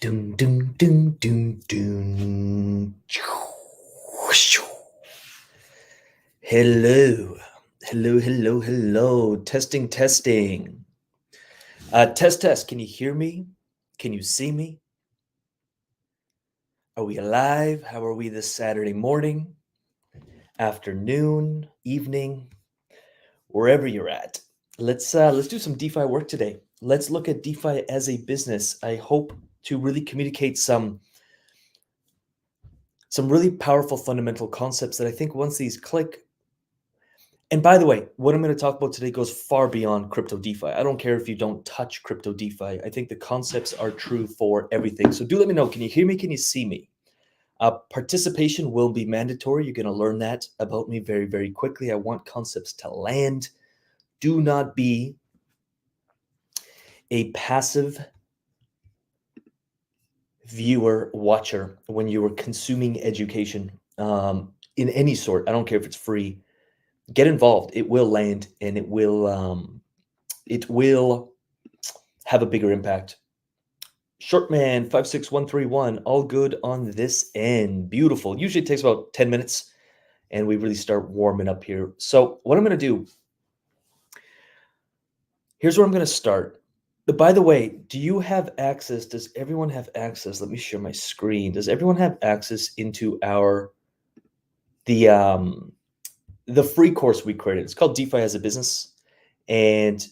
Dun, dun, dun, dun, dun. Hello. Hello, hello, hello. Testing, testing. Test, test. Can you hear me? Can you see me? Are we alive? How are we this Saturday morning, afternoon, evening, wherever you're at? Let's do some DeFi work today. Let's look at DeFi as a business. I hope to really communicate some really powerful fundamental concepts that I think once these click. And by the way, what I'm going to talk about today goes far beyond crypto DeFi. I don't care if you don't touch crypto DeFi. I think the concepts are true for everything. So do let me know. Can you hear me? Can you see me? Participation will be mandatory. You're going to learn that about me very, very quickly. I want concepts to land. Do not be a passive viewer, watcher when you are consuming education in any sort. I don't care if it's free. Get involved. It will land, and it will have a bigger impact. Shortman 56131, all good on this end. Beautiful. Usually it takes about 10 minutes and we really start warming up here. So what I'm going to do, here's where I'm going to start. But by the way, do you have access? Does everyone have access? Let me share my screen. Does everyone have access into the free course we created? It's called DeFi as a Business, and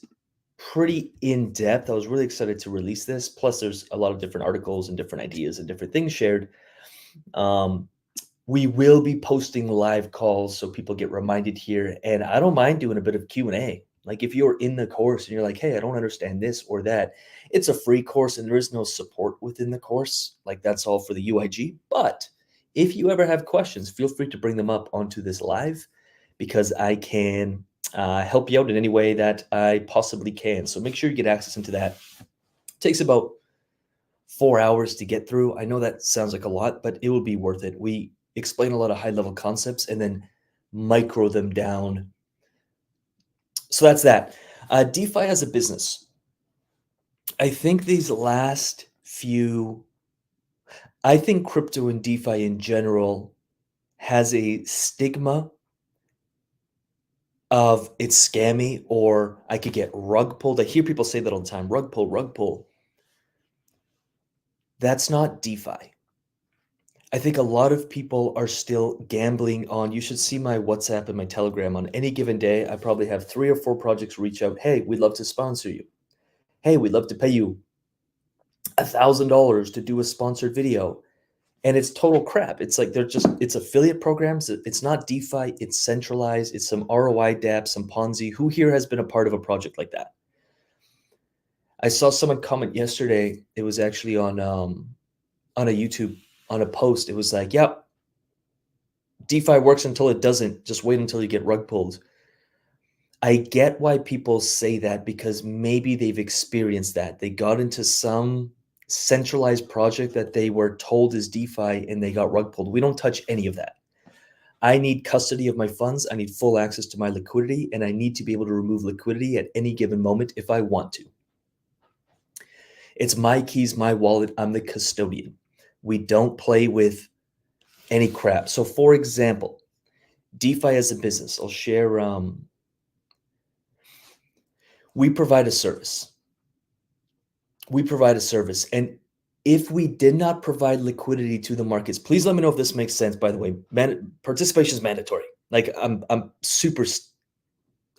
pretty in depth. I was really excited to release this. Plus, there's a lot of different articles and different ideas and different things shared. We will be posting live calls so people get reminded here, and I don't mind doing a bit of Q&A. Like if you're in the course and you're like, hey, I don't understand this or that, it's a free course and there is no support within the course. Like that's all for the UIG. But if you ever have questions, feel free to bring them up onto this live, because I can help you out in any way that I possibly can. So make sure you get access into that. It takes about 4 hours to get through. I know that sounds like a lot, but it will be worth it. We explain a lot of high-level concepts and then micro them down. So that's that. DeFi as a business. I think these last few, I think crypto and DeFi in general has a stigma of it's scammy, or I could get rug pulled. I hear people say that all the time, rug pull, rug pull. That's not DeFi. I think a lot of people are still gambling on, you should see my WhatsApp and my Telegram. On any given day, I probably have 3 or 4 projects reach out. Hey, we'd love to sponsor you. Hey, we'd love to pay you $1,000 to do a sponsored video. And it's total crap. It's like it's affiliate programs. It's not DeFi. It's centralized. It's some ROI Dapps, some Ponzi. Who here has been a part of a project like that? I saw someone comment yesterday. It was actually on a YouTube, on a post. It was like, yep, DeFi works until it doesn't. Just wait until you get rug pulled. I get why people say that, because maybe they've experienced that. They got into some centralized project that they were told is DeFi and they got rug pulled. We don't touch any of that. I need custody of my funds. I need full access to my liquidity, and I need to be able to remove liquidity at any given moment if I want to. It's my keys, my wallet. I'm the custodian. We don't play with any crap. So for example, DeFi as a business, I'll share, we provide a service. We provide a service. And if we did not provide liquidity to the markets, please let me know if this makes sense, by the way. Participation is mandatory. Like I'm super,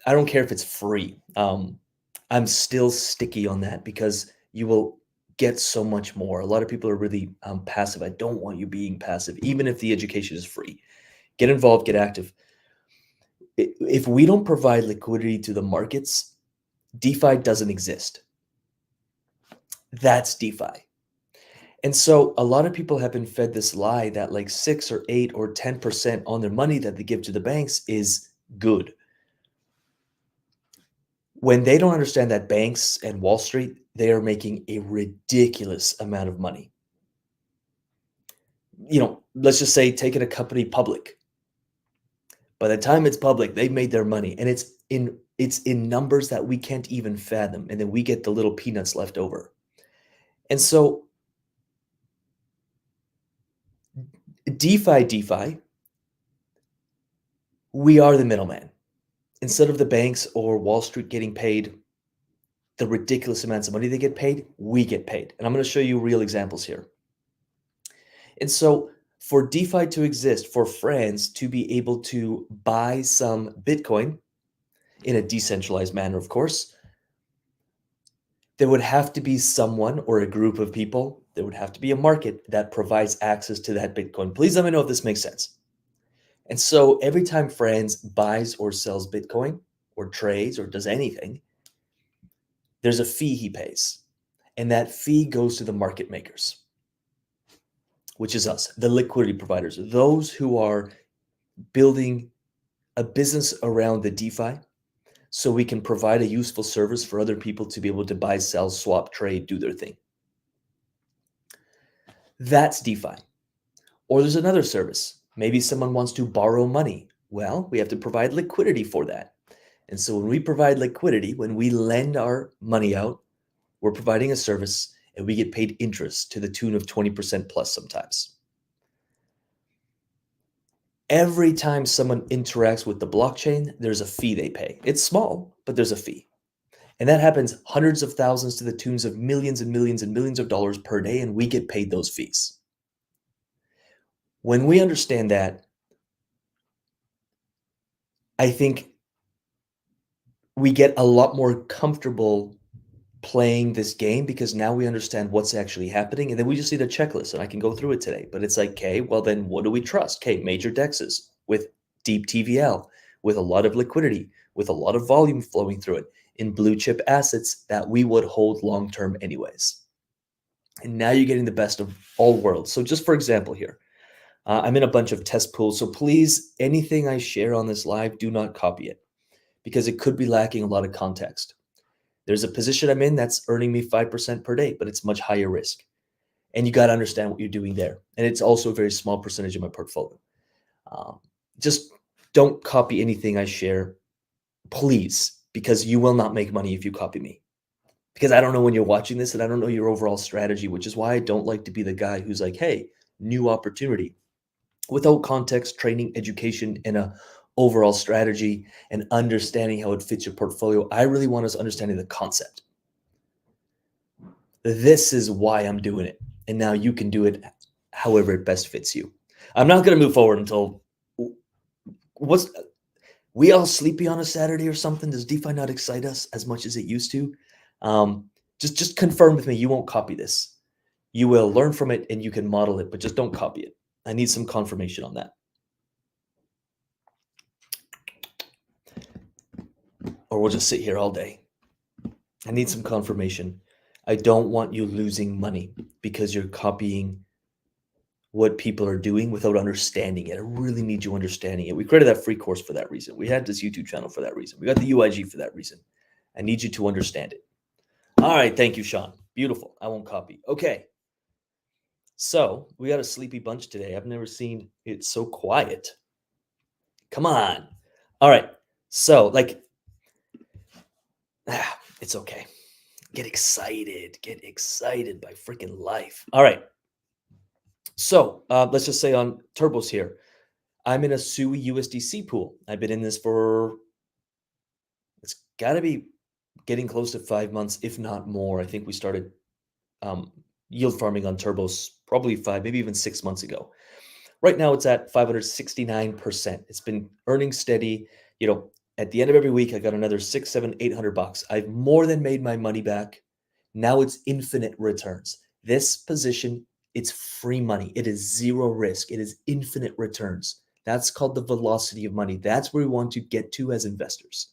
I don't care if it's free. I'm still sticky on that, because you will get so much more. A lot of people are really passive. I don't want you being passive, even if the education is free. Get involved, get active. If we don't provide liquidity to the markets, DeFi doesn't exist. That's DeFi. And so a lot of people have been fed this lie that like 6 or 8 or 10% on their money that they give to the banks is good. When they don't understand that banks and Wall Street, they are making a ridiculous amount of money. You know, let's just say taking a company public. By the time it's public, they've made their money, and it's in numbers that we can't even fathom, and then we get the little peanuts left over. And so DeFi, we are the middleman. Instead of the banks or Wall Street getting paid the ridiculous amounts of money they get paid, we get paid. And I'm going to show you real examples here. And so for DeFi to exist, for friends to be able to buy some Bitcoin in a decentralized manner, of course, there would have to be someone or a group of people, there would have to be a market that provides access to that Bitcoin. Please let me know if this makes sense. And so every time Friends buys or sells Bitcoin or trades or does anything, there's a fee he pays. And that fee goes to the market makers, which is us, the liquidity providers, those who are building a business around the DeFi so we can provide a useful service for other people to be able to buy, sell, swap, trade, do their thing. That's DeFi. Or there's another service. Maybe someone wants to borrow money. Well, we have to provide liquidity for that. And so when we provide liquidity, when we lend our money out, we're providing a service and we get paid interest to the tune of 20% plus sometimes. Every time someone interacts with the blockchain, there's a fee they pay. It's small, but there's a fee. And that happens hundreds of thousands to the tunes of millions and millions and millions of dollars per day, and we get paid those fees. When we understand that, I think we get a lot more comfortable playing this game because now we understand what's actually happening. And then we just need a checklist and I can go through it today. But it's like, okay, well, then what do we trust? Okay, major dexes with deep TVL, with a lot of liquidity, with a lot of volume flowing through it in blue chip assets that we would hold long term anyways. And now you're getting the best of all worlds. So, just for example, here, I'm in a bunch of test pools. So, please, anything I share on this live, do not copy it because it could be lacking a lot of context. There's a position I'm in that's earning me 5% per day, but it's much higher risk. And you got to understand what you're doing there. And it's also a very small percentage of my portfolio. Just don't copy anything I share, please, because you will not make money if you copy me. Because I don't know when you're watching this and I don't know your overall strategy, which is why I don't like to be the guy who's like, hey, new opportunity without context, training, education, and a overall strategy and understanding how it fits your portfolio. I really want us understanding the concept. This is why I'm doing it. And now you can do it however it best fits you. I'm not going to move forward until what's we all sleepy on a Saturday or something? Does DeFi not excite us as much as it used to? Just confirm with me you won't copy this. You will learn from it and you can model it, but just don't copy it. I need some confirmation on that. Or we'll just sit here all day. I need some confirmation. I don't want you losing money because you're copying what people are doing without understanding it. I really need you understanding it. We created that free course for that reason. We had this YouTube channel for that reason. We got the UIG for that reason. I need you to understand it. All right. Thank you, Sean. Beautiful. I won't copy. Okay. So we got a sleepy bunch today. I've never seen it so quiet. Come on. All right. So it's okay. Get excited by freaking life. All right. So let's just say on Turbos here, I'm in a SUI USDC pool. I've been in this for, it's got to be getting close to 5 months, if not more. I think we started yield farming on Turbos probably 5, maybe even 6 months ago. Right now it's at 569%. It's been earning steady. At the end of every week, I got another 6, 7, 800 bucks. I've more than made my money back. Now it's infinite returns. This position, it's free money. It is zero risk. It is infinite returns. That's called the velocity of money. That's where we want to get to as investors.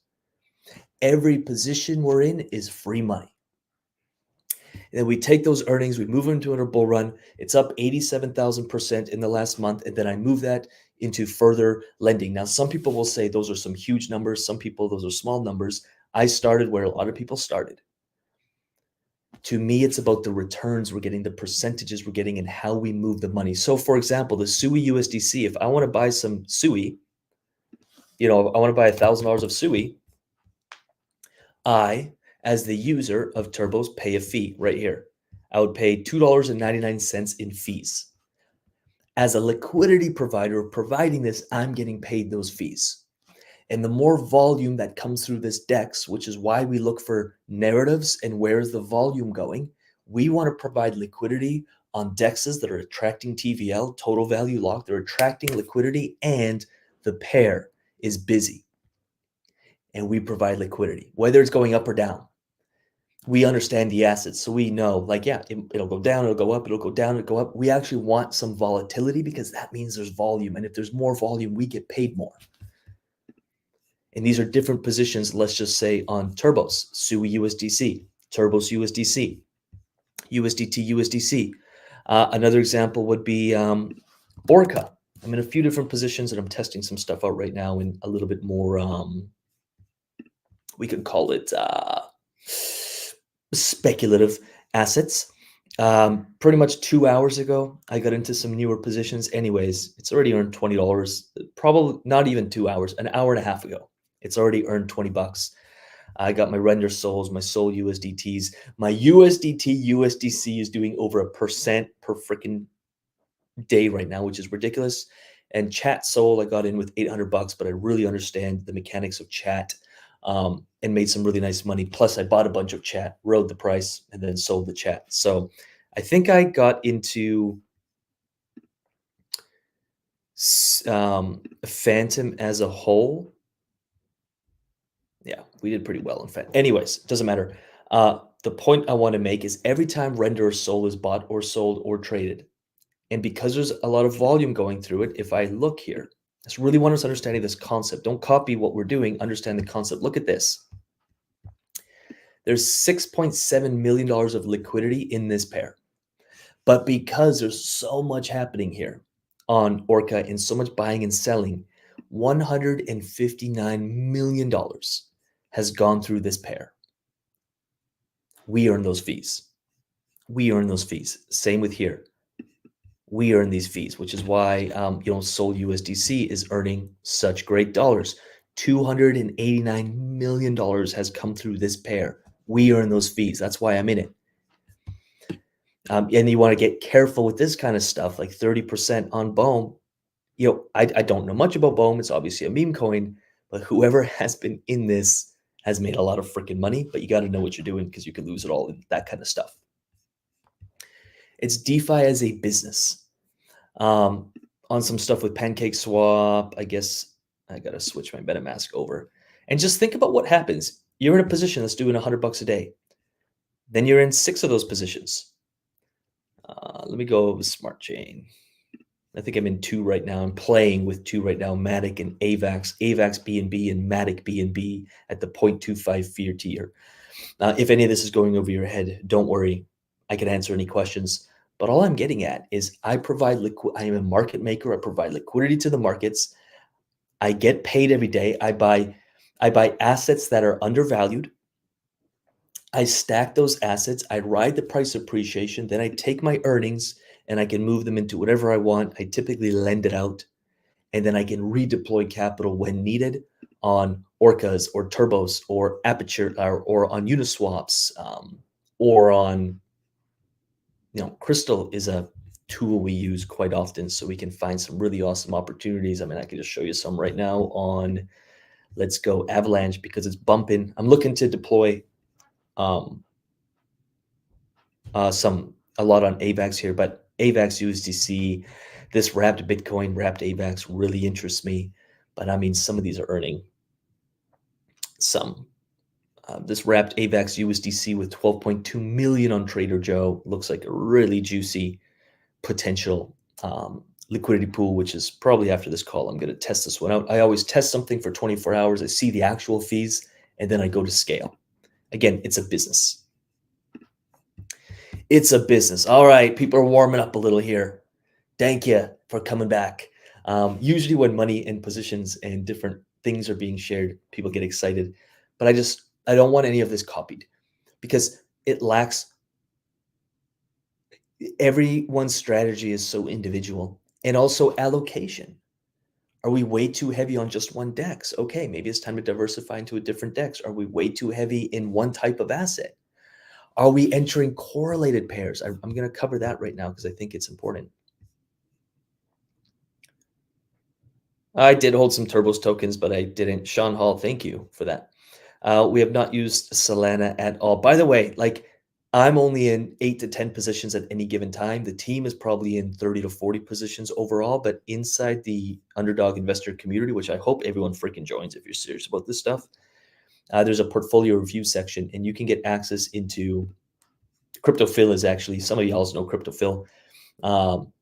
Every position we're in is free money. And then we take those earnings, we move them into a bull run. It's up 87,000% in the last month. And then I move that into further lending. Now, some people will say those are some huge numbers. Some people, those are small numbers. I started where a lot of people started. To me, it's about the returns we're getting, the percentages we're getting, and how we move the money. So, for example, the SUI USDC, if I want to buy some SUI, I want to buy $1,000 of SUI, I, as the user of Turbos, pay a fee right here. I would pay $2.99 in fees. As a liquidity provider providing this, I'm getting paid those fees. And the more volume that comes through this DEX, which is why we look for narratives and where is the volume going, we want to provide liquidity on DEXs that are attracting TVL, total value lock. They're attracting liquidity and the pair is busy. And we provide liquidity, whether it's going up or down. We understand the assets. So we know, like, yeah, it'll go down, it'll go up, it'll go down, it'll go up. We actually want some volatility because that means there's volume. And if there's more volume, we get paid more. And these are different positions, let's just say on turbos, SUI USDC, turbos USDC, USDT USDC. Another example would be Orca. I'm in a few different positions and I'm testing some stuff out right now in a little bit more, we could call it speculative assets. Pretty much 2 hours ago, I got into some newer positions. Anyways, it's already earned $20, probably not even 2 hours, an hour and a half ago. It's already earned $20. I got my render souls, my soul USDTs. My USDT USDC is doing over 1% per freaking day right now, which is ridiculous. And chat soul, I got in with $800, but I really understand the mechanics of chat and made some really nice money. Plus, I bought a bunch of chat, rode the price, and then sold the chat. So I think I got into Phantom as a whole. Yeah, we did pretty well in fact. Anyways, doesn't matter. The point I want to make is every time render or soul is bought or sold or traded, and because there's a lot of volume going through it, if I look here, I just really want us understanding this concept. Don't copy what we're doing, understand the concept. Look at this. There's $6.7 million of liquidity in this pair. But because there's so much happening here on Orca and so much buying and selling, $159 million has gone through this pair. We earn those fees. We earn those fees. Same with here. We earn these fees, which is why Sol USDC is earning such great dollars. $289 million has come through this pair. We earn those fees. That's why I'm in it. And you want to get careful with this kind of stuff, like 30% on BOEM. I don't know much about BOEM. It's obviously a meme coin, but whoever has been in this has made a lot of freaking money, but you got to know what you're doing because you could lose it all in that kind of stuff. It's DeFi as a business. On some stuff with Pancake Swap, I guess I got to switch my MetaMask over. And just think about what happens. You're in a position that's doing $100 a day. Then you're in 6 of those positions. Let me go with Smart Chain. I think I'm in 2 right now. I'm playing with 2 right now, Matic and AVAX, AVAX BNB and Matic BNB at the 0.25 fear tier. If any of this is going over your head, don't worry. I can answer any questions. But all I'm getting at is I provide I am a market maker. I provide liquidity to the markets. I get paid every day. I buy assets that are undervalued. I stack those assets. I ride the price appreciation. Then I take my earnings and I can move them into whatever I want. I typically lend it out, and then I can redeploy capital when needed on Orcas or Turbos or Aperture or on Uniswaps or on, Crystal is a tool we use quite often, so we can find some really awesome opportunities. I mean, I can just show you some right now on, let's go Avalanche because it's bumping. I'm looking to deploy a lot on AVAX here, but AVAX USDC, this wrapped Bitcoin, wrapped AVAX really interests me. But I mean, some of these are earning some. This wrapped AVAX USDC with 12.2 million on Trader Joe looks like a really juicy potential liquidity pool, which is probably after this call. I'm going to test this one out. I always test something for 24 hours. I see the actual fees, and then I go to scale. Again, it's a business. It's a business. All right, people are warming up a little here. Thank you for coming back. Usually when money and positions and different things are being shared, people get excited. But I don't want any of this copied because it lacks. Everyone's strategy is so individual, and also allocation. Are we way too heavy on just one DEX? Okay, maybe it's time to diversify into a different DEX. Are we way too heavy in one type of asset? Are we entering correlated pairs? I'm going to cover that right now because I think it's important. I did hold some Turbos tokens, but I didn't. Sean Hall, thank you for that. We have not used Solana at all. By the way, like I'm only in 8 to 10 positions at any given time. The team is probably in 30 to 40 positions overall, but inside the Underdog investor community, which I hope everyone freaking joins if you're serious about this stuff, there's a portfolio review section, and you can get access into Crypto Phil is actually, some of y'all know Crypto Phil. Um,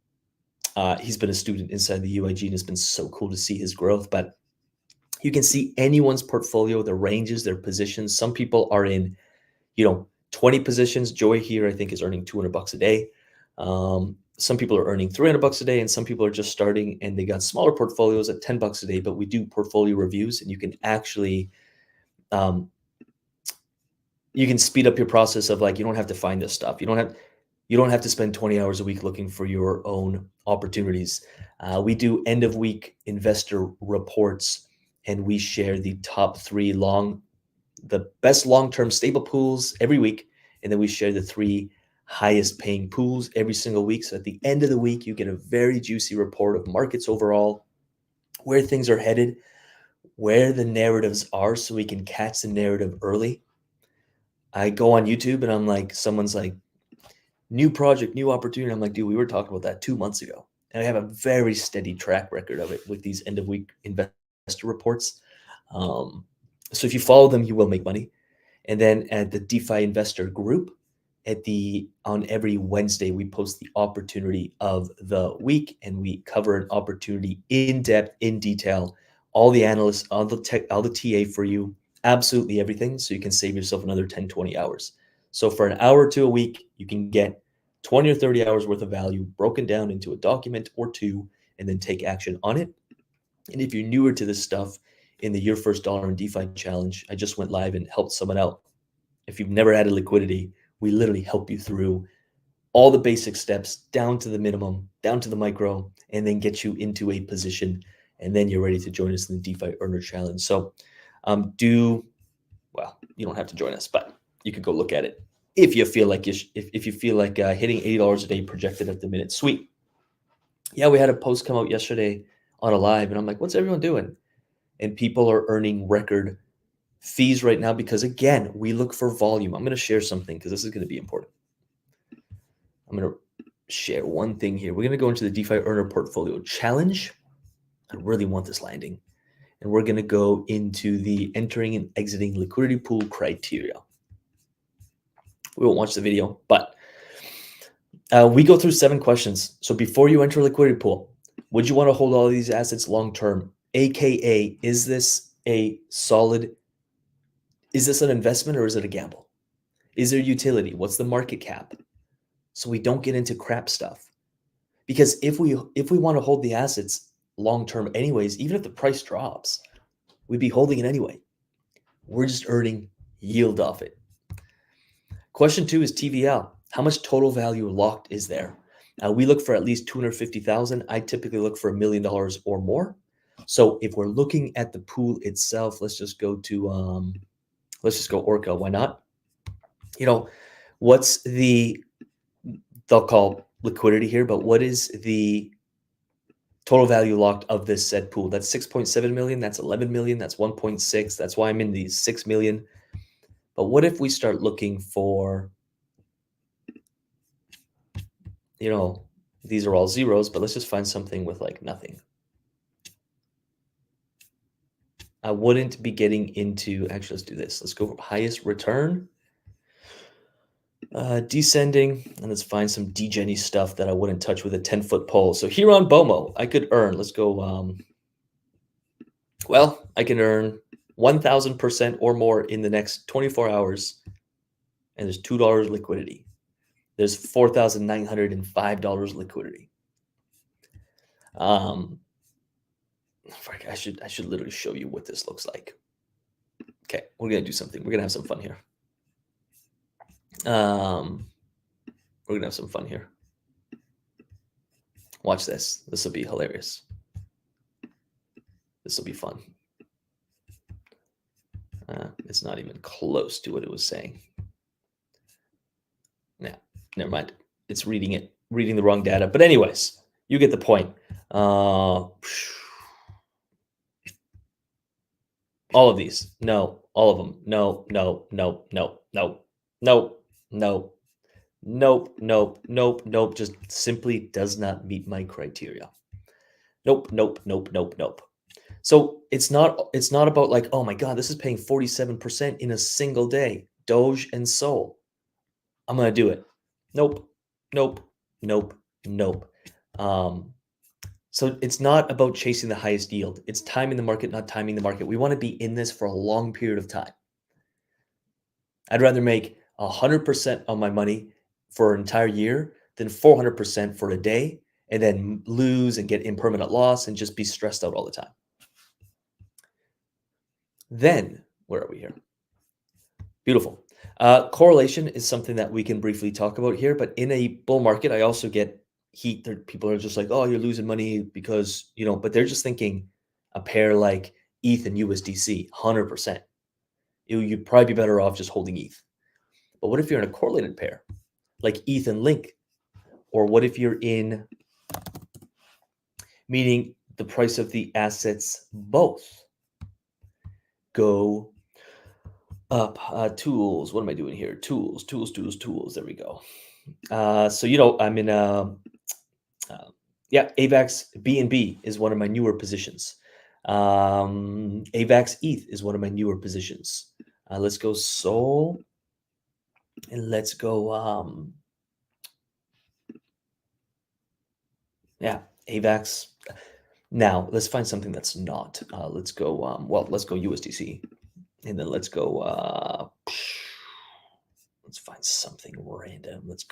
he's been a student inside the UIG, and it's been so cool to see his growth. But you can see anyone's portfolio, their ranges, their positions. Some people are in, 20 positions. Joy here, I think, is earning $200 a day. Some people are earning $300 a day, and some people are just starting and they got smaller portfolios at $10 a day. But we do portfolio reviews, and you can actually um, you can speed up your process of like you don't have to find this stuff. You don't have to spend 20 hours a week looking for your own opportunities. We do end of week investor reports, and we share the top three the best long-term stable pools every week. And then we share the three highest paying pools every single week. So at the end of the week, you get a very juicy report of markets overall, where things are headed, where the narratives are, so we can catch the narrative early. I go on YouTube and I'm like, someone's like, new project, new opportunity. I'm like, dude, we were talking about that 2 months ago. And I have a very steady track record of it with these end of week investor reports. So if you follow them, you will make money. And then at the DeFi investor group, on every Wednesday, we post the opportunity of the week, and we cover an opportunity in depth, in detail, all the analysts, all the tech, all the TA for you, absolutely everything. So you can save yourself another 10, 20 hours. So for an hour or two a week, you can get 20 or 30 hours worth of value broken down into a document or two, and then take action on it. And if you're newer to this stuff, in the Your First Dollar in DeFi challenge, I just went live and helped someone out. If you've never had a liquidity, we literally help you through all the basic steps down to the minimum, down to the micro, and then get you into a position. And then you're ready to join us in the DeFi Earner Challenge. So well, you don't have to join us, but you could go look at it if you feel like if you feel like hitting $80 a day projected at the minute. Sweet. Yeah, we had a post come out yesterday on a live, and I'm like, what's everyone doing? And people are earning record fees right now because, again, we look for volume. I'm going to share something because this is going to be important. I'm going to share one thing here. We're going to go into the DeFi Earner Portfolio Challenge. I really want this landing. And we're going to go into the entering and exiting liquidity pool criteria. We won't watch the video, but we go through 7 questions. So before you enter a liquidity pool, would you want to hold all of these assets long term? AKA, is this an investment or is it a gamble? Is there utility? What's the market cap? So we don't get into crap stuff. Because if we want to hold the assets long term anyways, even if the price drops, we'd be holding it anyway. We're just earning yield off it. Question 2 is TVL. How much total value locked is there? We look for at least 250,000. I typically look for $1 million or more. So if we're looking at the pool itself, let's just go Orca. Why not? What's they'll call liquidity here, but what is the total value locked of this said pool? That's 6.7 million. That's 11 million. That's 1.6. That's why I'm in these 6 million. But what if we start looking for, these are all zeros, but let's just find something with like nothing. I wouldn't be getting into, actually, let's do this. Let's go highest return, descending, and let's find some degen-y stuff that I wouldn't touch with a 10-foot pole. So here on BOMO, I could earn, let's go, I can earn 1,000% or more in the next 24 hours, and there's $2 liquidity. There's $4,905 liquidity. I should literally show you what this looks like. Okay, we're gonna do something. We're gonna have some fun here. Watch this. This will be hilarious. This will be fun. It's not even close to what it was saying. Nah, never mind. It's reading the wrong data. But anyways, you get the point. All of these. No. All of them. No, no, no, no, no, no, no, nope, nope, nope, nope. Just simply does not meet my criteria. Nope, nope, nope, nope, nope. So it's not about like, oh my God, this is paying 47% in a single day. Doge and Sol. I'm gonna do it. Nope, nope, nope, nope. Um, so it's not about chasing the highest yield. It's timing the market, not timing the market. We want to be in this for a long period of time. I'd rather make 100% on my money for an entire year than 400% for a day and then lose and get impermanent loss and just be stressed out all the time. Then, where are we here? Beautiful. Correlation is something that we can briefly talk about here, but in a bull market, I also get heat. People are just like, oh, you're losing money because, but they're just thinking a pair like ETH and USDC, 100%. You'd probably be better off just holding ETH. But what if you're in a correlated pair like ETH and Link? Or what if you're in, meaning the price of the assets both go up? Tools. What am I doing here? Tools, tools, tools, tools. There we go. So I'm in yeah, AVAX BNB is one of my newer positions. AVAX ETH is one of my newer positions. Let's go Sol, and let's go yeah, AVAX. Now let's find something that's not. Let's go let's go USDC, and then let's go let's find something random. Let's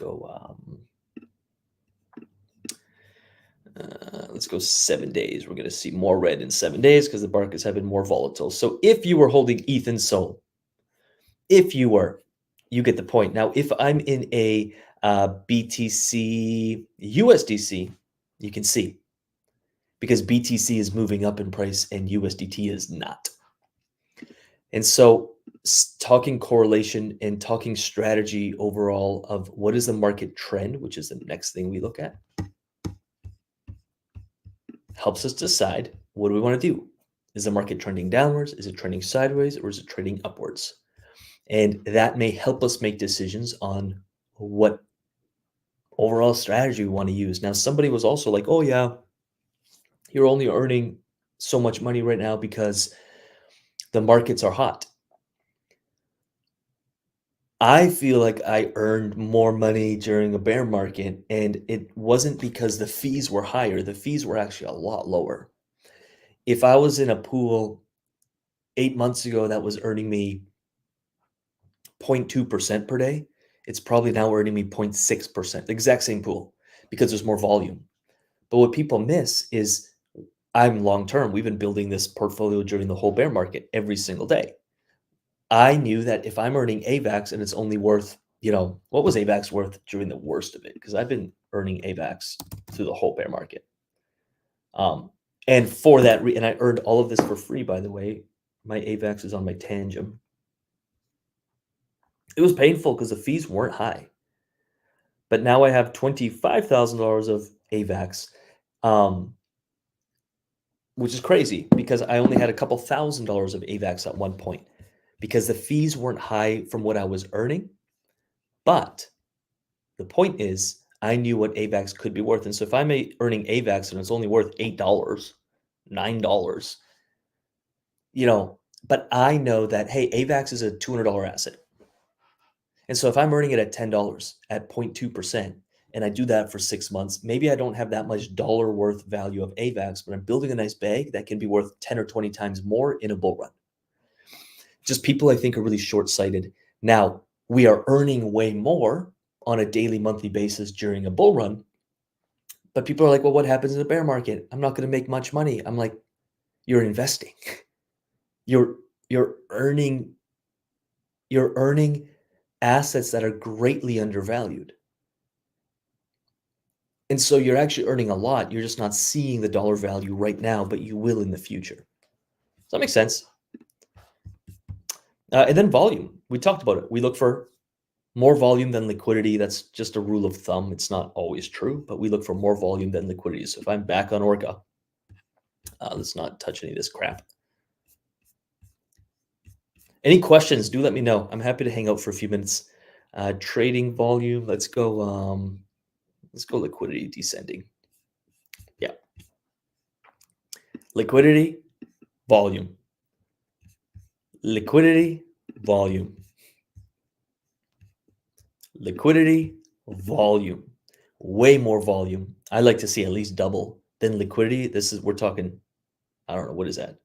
go 7 days. We're going to see more red in 7 days because the markets have been more volatile. So if you were holding ETH and Sol, if you were, you get the point. Now, if I'm in a BTC USDC, you can see because BTC is moving up in price and USDT is not. And so talking correlation and talking strategy overall of what is the market trend, which is the next thing we look at, helps us decide what do we want to do. Is the market trending downwards? Is it trending sideways? Or is it trending upwards? And that may help us make decisions on what overall strategy we want to use. Now, somebody was also like, oh yeah, you're only earning so much money right now because the markets are hot. I feel like I earned more money during a bear market, and it wasn't because the fees were higher. The fees were actually a lot lower. If I was in a pool 8 months ago that was earning me 0.2% per day, it's probably now earning me 0.6%, the exact same pool, because there's more volume. But what people miss is I'm long term. We've been building this portfolio during the whole bear market every single day. I knew that if I'm earning AVAX and it's only worth, what was AVAX worth during the worst of it? Because I've been earning AVAX through the whole bear market. And for that, and I earned all of this for free, by the way. My AVAX is on my Tangem. It was painful because the fees weren't high. But now I have $25,000 of AVAX, which is crazy because I only had a couple $1,000s of AVAX at one point because the fees weren't high from what I was earning. But the point is, I knew what AVAX could be worth. And so if I'm earning AVAX and it's only worth $8, $9, but I know that, hey, AVAX is a $200 asset. And so if I'm earning it at $10 at 0.2%, and I do that for 6 months, maybe I don't have that much dollar worth value of AVAX, but I'm building a nice bag that can be worth 10 or 20 times more in a bull run. Just people I think are really short-sighted. Now, we are earning way more on a daily, monthly basis during a bull run, but people are like, well, what happens in a bear market? I'm not going to make much money. I'm like, you're investing. You're earning assets that are greatly undervalued. And so you're actually earning a lot. You're just not seeing the dollar value right now, but you will in the future. Does that make sense? And then volume. We talked about it. We look for more volume than liquidity. That's just a rule of thumb. It's not always true, but we look for more volume than liquidity. So if I'm back on Orca, let's not touch any of this crap. Any questions, do let me know. I'm happy to hang out for a few minutes. Trading volume, let's go liquidity descending. Yeah. Liquidity, volume. Liquidity, volume. Liquidity, volume. Way more volume. I like to see at least double than liquidity. We're talking, I don't know, what is that?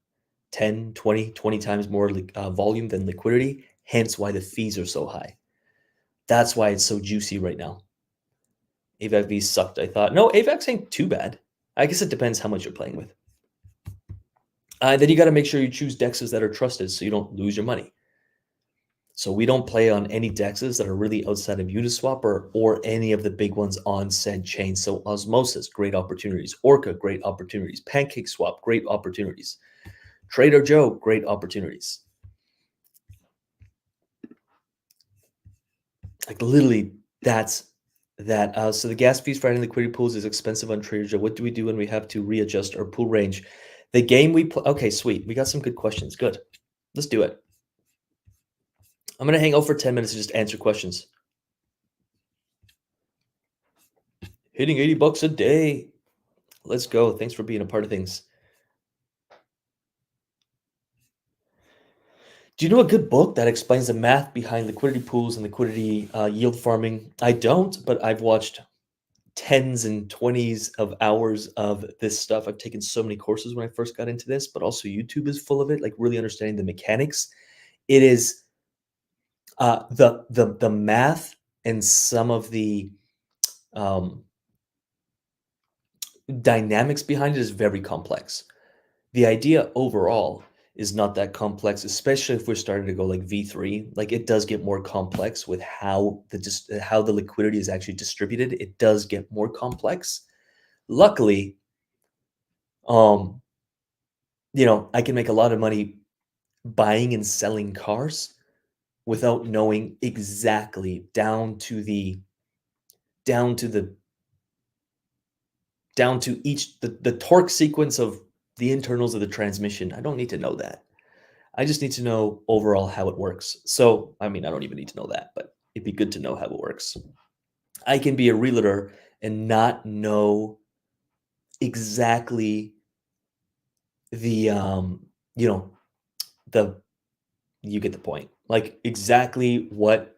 10, 20, 20 times more volume than liquidity. Hence why the fees are so high. That's why it's so juicy right now. AVAC V sucked, I thought. No, AVAX ain't too bad. I guess it depends how much you're playing with. Then you got to make sure you choose dexes that are trusted so you don't lose your money. So we don't play on any dexes that are really outside of Uniswap or any of the big ones on said chain. So Osmosis, great opportunities. Orca, great opportunities. PancakeSwap, great opportunities. Trader Joe, great opportunities. Like literally, that's that. So the gas fees for adding liquidity pools is expensive on Trader Joe. What do we do when we have to readjust our pool range? The game we play. Okay, sweet. We got some good questions. Good. Let's do it. I'm gonna hang out for 10 minutes and just answer questions. Hitting 80 bucks a day. Let's go. Thanks for being a part of things. Do you know a good book that explains the math behind liquidity pools and liquidity yield farming? I don't, but I've watched tens and 20s of hours of this stuff. I've taken so many courses when I first got into this, but also YouTube is full of it, like really understanding the mechanics. It is the math and some of the um, dynamics behind it is very complex. The idea overall is not that complex, especially if we're starting to go like V3. Like it does get more complex with how the liquidity is actually distributed. It does get more complex. Luckily, um, I can make a lot of money buying and selling cars without knowing exactly down to the down to each the torque sequence of the internals of the transmission. I don't need to know that. I just need to know overall how it works. So, I mean, I don't even need to know that, but it'd be good to know how it works. I can be a realtor and not know exactly the you know, the you get the point. Like exactly what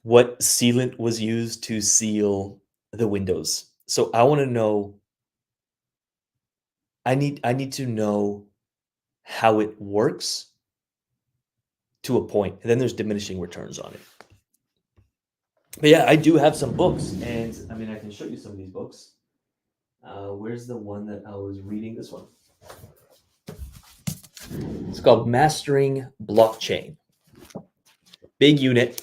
sealant was used to seal the windows. So I want to know I need to know how it works to a point. And then there's diminishing returns on it. But yeah, I do have some books, and I mean, I can show you some of these books. Where's the one that I was reading? This one. It's called Mastering Blockchain. Big unit.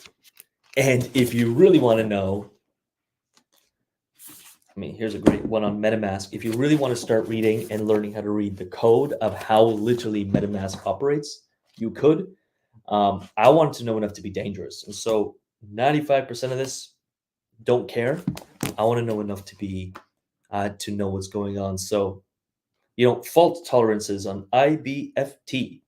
And if you really want to know, I mean, here's a great one on MetaMask. If you really want to start reading and learning how to read the code of how literally MetaMask operates, you could. I wanted to know enough to be dangerous. And so 95% of this don't care. I want to know enough to know what's going on. So fault tolerances on IBFT.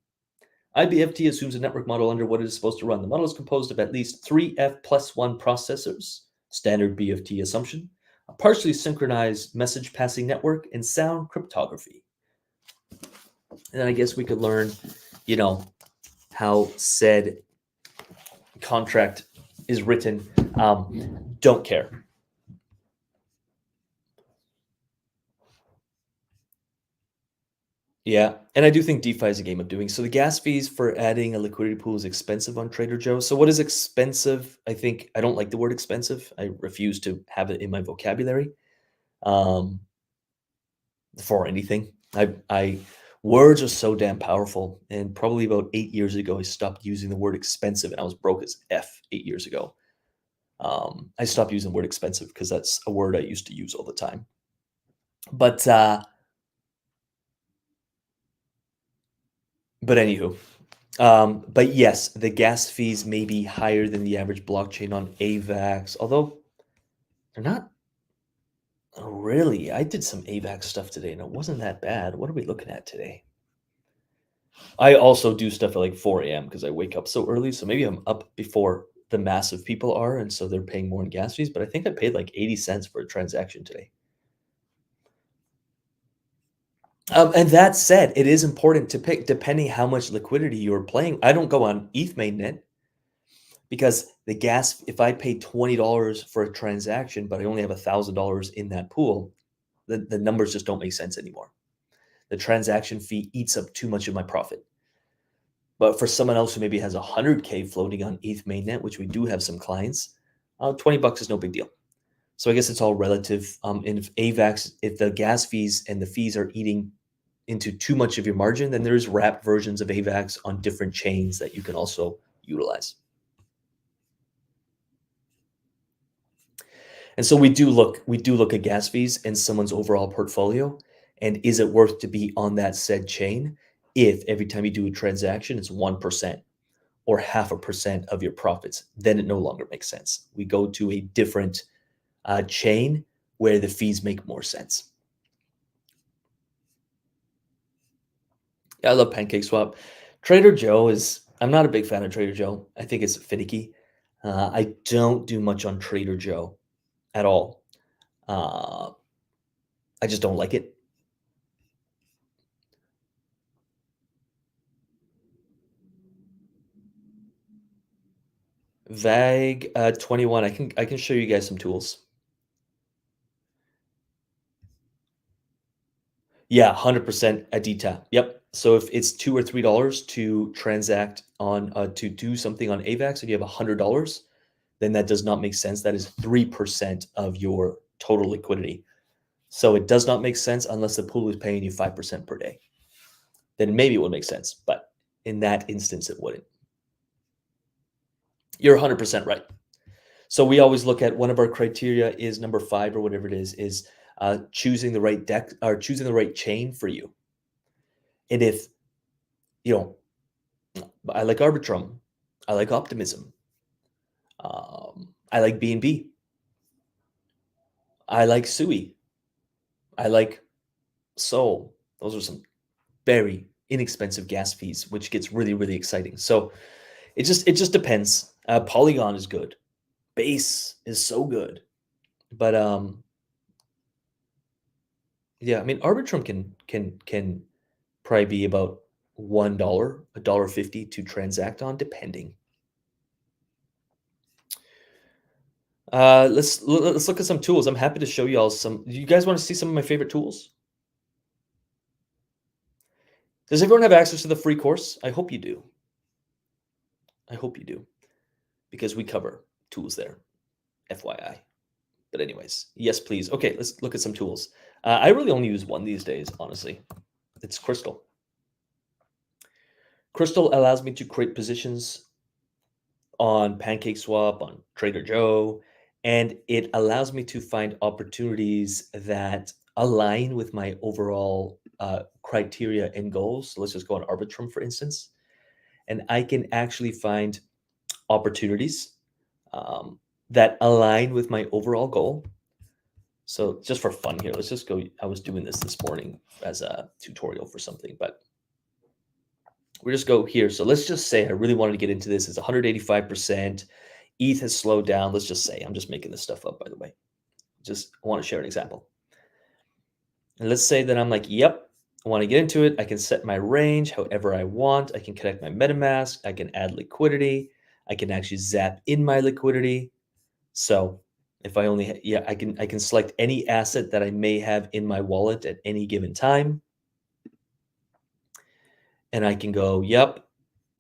IBFT assumes a network model under what it is supposed to run. The model is composed of at least 3F plus 1 processors, standard BFT assumption, a partially synchronized message passing network, and sound cryptography. And then I guess we could learn, how said contract is written. Don't care. Yeah, and I do think DeFi is a game of doing. So the gas fees for adding a liquidity pool is expensive on Trader Joe. So what is expensive? I don't like the word expensive. I refuse to have it in my vocabulary um, for anything. I words are so damn powerful. And probably about 8 years ago, I stopped using the word expensive, and I was broke as F 8 years ago. I stopped using the word expensive because that's a word I used to use all the time. But anywho, but yes, the gas fees may be higher than the average blockchain on AVAX, although they're not. Oh, really? I did some AVAX stuff today and it wasn't that bad. What are we looking at today? I also do stuff at like 4 a.m. because I wake up so early. So maybe I'm up before the massive people are, and so they're paying more in gas fees. But I think I paid like 80 cents for a transaction today. And that said, it is important to pick depending how much liquidity you're playing. I don't go on ETH mainnet because the gas, if I pay $20 for a transaction, but I only have $1,000 in that pool, the numbers just don't make sense anymore. The transaction fee eats up too much of my profit. But for someone else who maybe has 100K floating on ETH mainnet, which we do have some clients, $20 is no big deal. So I guess it's all relative. And if AVAX, if the gas fees and the fees are eating into too much of your margin, then there's wrapped versions of AVAX on different chains that you can also utilize. And so we do look at gas fees in someone's overall portfolio, and is it worth to be on that said chain if every time you do a transaction it's 1% or 0.5% of your profits? Then it no longer makes sense. We go to a different chain where the fees make more sense. Yeah, I love PancakeSwap. Trader Joe is, I'm not a big fan of Trader Joe. I think it's finicky. I don't do much on Trader Joe at all. Uh, I just don't like it. VAG 21. I can show you guys some tools. Yeah, 100% a DTAP. Yep. So if it's $2 or $3 to transact on to do something on AVAX, and you have $100, then that does not make sense. That is 3% of your total liquidity. So it does not make sense unless the pool is paying you 5% per day. Then maybe it would make sense, but in that instance, it wouldn't. You're 100% right. So we always look at, one of our criteria is number 5 or whatever it is choosing the right deck or choosing the right chain for you. And if you know, I like Arbitrum, I like Optimism, I like BNB, I like Sui, I like Soul. Those are some very inexpensive gas fees, which gets really, really exciting. So it just depends. Polygon is good. Base is so good, but yeah, I mean Arbitrum can probably be about $1, $1.50 to transact on, depending. Let's look at some tools. I'm happy to show you all some. Do you guys want to see some of my favorite tools? Does everyone have access to the free course? I hope you do. I hope you do, because we cover tools there, FYI. But anyways, yes, please. Okay, let's look at some tools. I really only use one these days, honestly. It's Crystal. Crystal allows me to create positions on PancakeSwap, on Trader Joe, and it allows me to find opportunities that align with my overall criteria and goals. So let's just go on Arbitrum, for instance, and I can actually find opportunities that align with my overall goal. So just for fun here, let's just go. I was doing this morning as a tutorial for something, but we just go here. So let's just say I really wanted to get into this. It's 185%. ETH has slowed down. Let's just say, I'm just making this stuff up, by the way. Just want to share an example. And let's say that I'm like, yep, I want to get into it. I can set my range however I want. I can connect my MetaMask. I can add liquidity. I can actually zap in my liquidity. So if I only, yeah, I can select any asset that I may have in my wallet at any given time. And I can go, yep,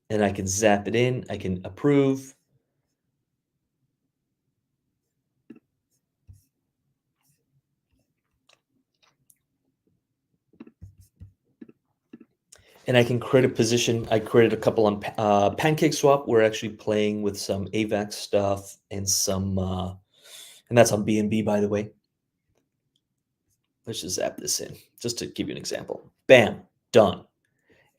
and I can zap it in. I can approve. And I can create a position. I created a couple on PancakeSwap. We're actually playing with some AVAX stuff and some, and that's on BNB, by the way. Let's just zap this in, just to give you an example. Bam, done.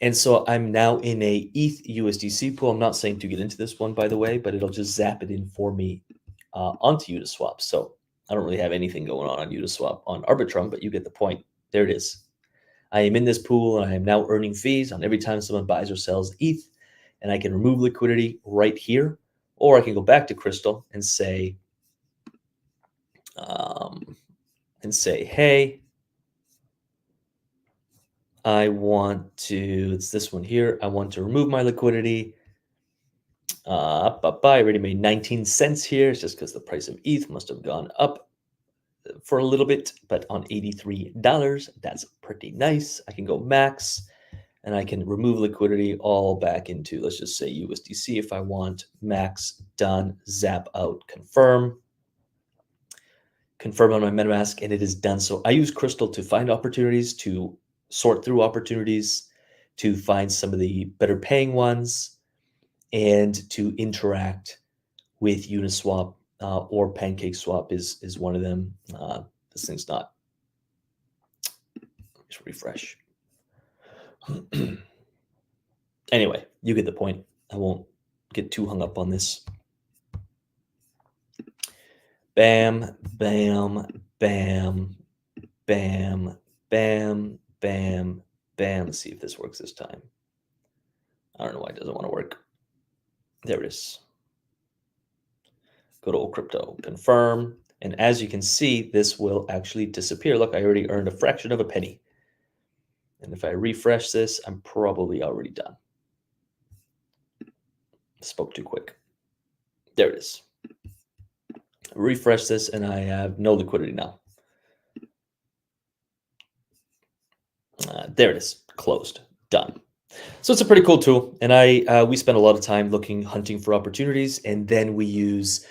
And so I'm now in a ETH USDC pool. I'm not saying to get into this one, by the way, but it'll just zap it in for me onto Uniswap. So I don't really have anything going on Uniswap on Arbitrum, but you get the point. There it is. I am in this pool and I am now earning fees on every time someone buys or sells ETH, and I can remove liquidity right here, or I can go back to Crystal um, and say, hey, I want to, it's this one here. I want to remove my liquidity. I already made 19 cents here. It's just because the price of ETH must have gone up for a little bit, but on $83, that's pretty nice. I can go max and I can remove liquidity all back into, let's just say USDC if I want. Max, done, zap out, confirm. Confirm on my MetaMask, and it is done. So I use Crystal to find opportunities, to sort through opportunities, to find some of the better paying ones, and to interact with Uniswap or PancakeSwap is one of them. This thing's not. Just refresh. Anyway, you get the point. I won't get too hung up on this. Bam, bam, bam, bam, bam, bam, bam. Let's see if this works this time. I don't know why it doesn't want to work. There it is. Go to old crypto, confirm. And as you can see, this will actually disappear. Look, I already earned a fraction of a penny. And if I refresh this, I'm probably already done. Spoke too quick. There it is. Refresh this, and I have no liquidity now. There it is. Closed. Done. So it's a pretty cool tool, and we spend a lot of time hunting for opportunities, and then we use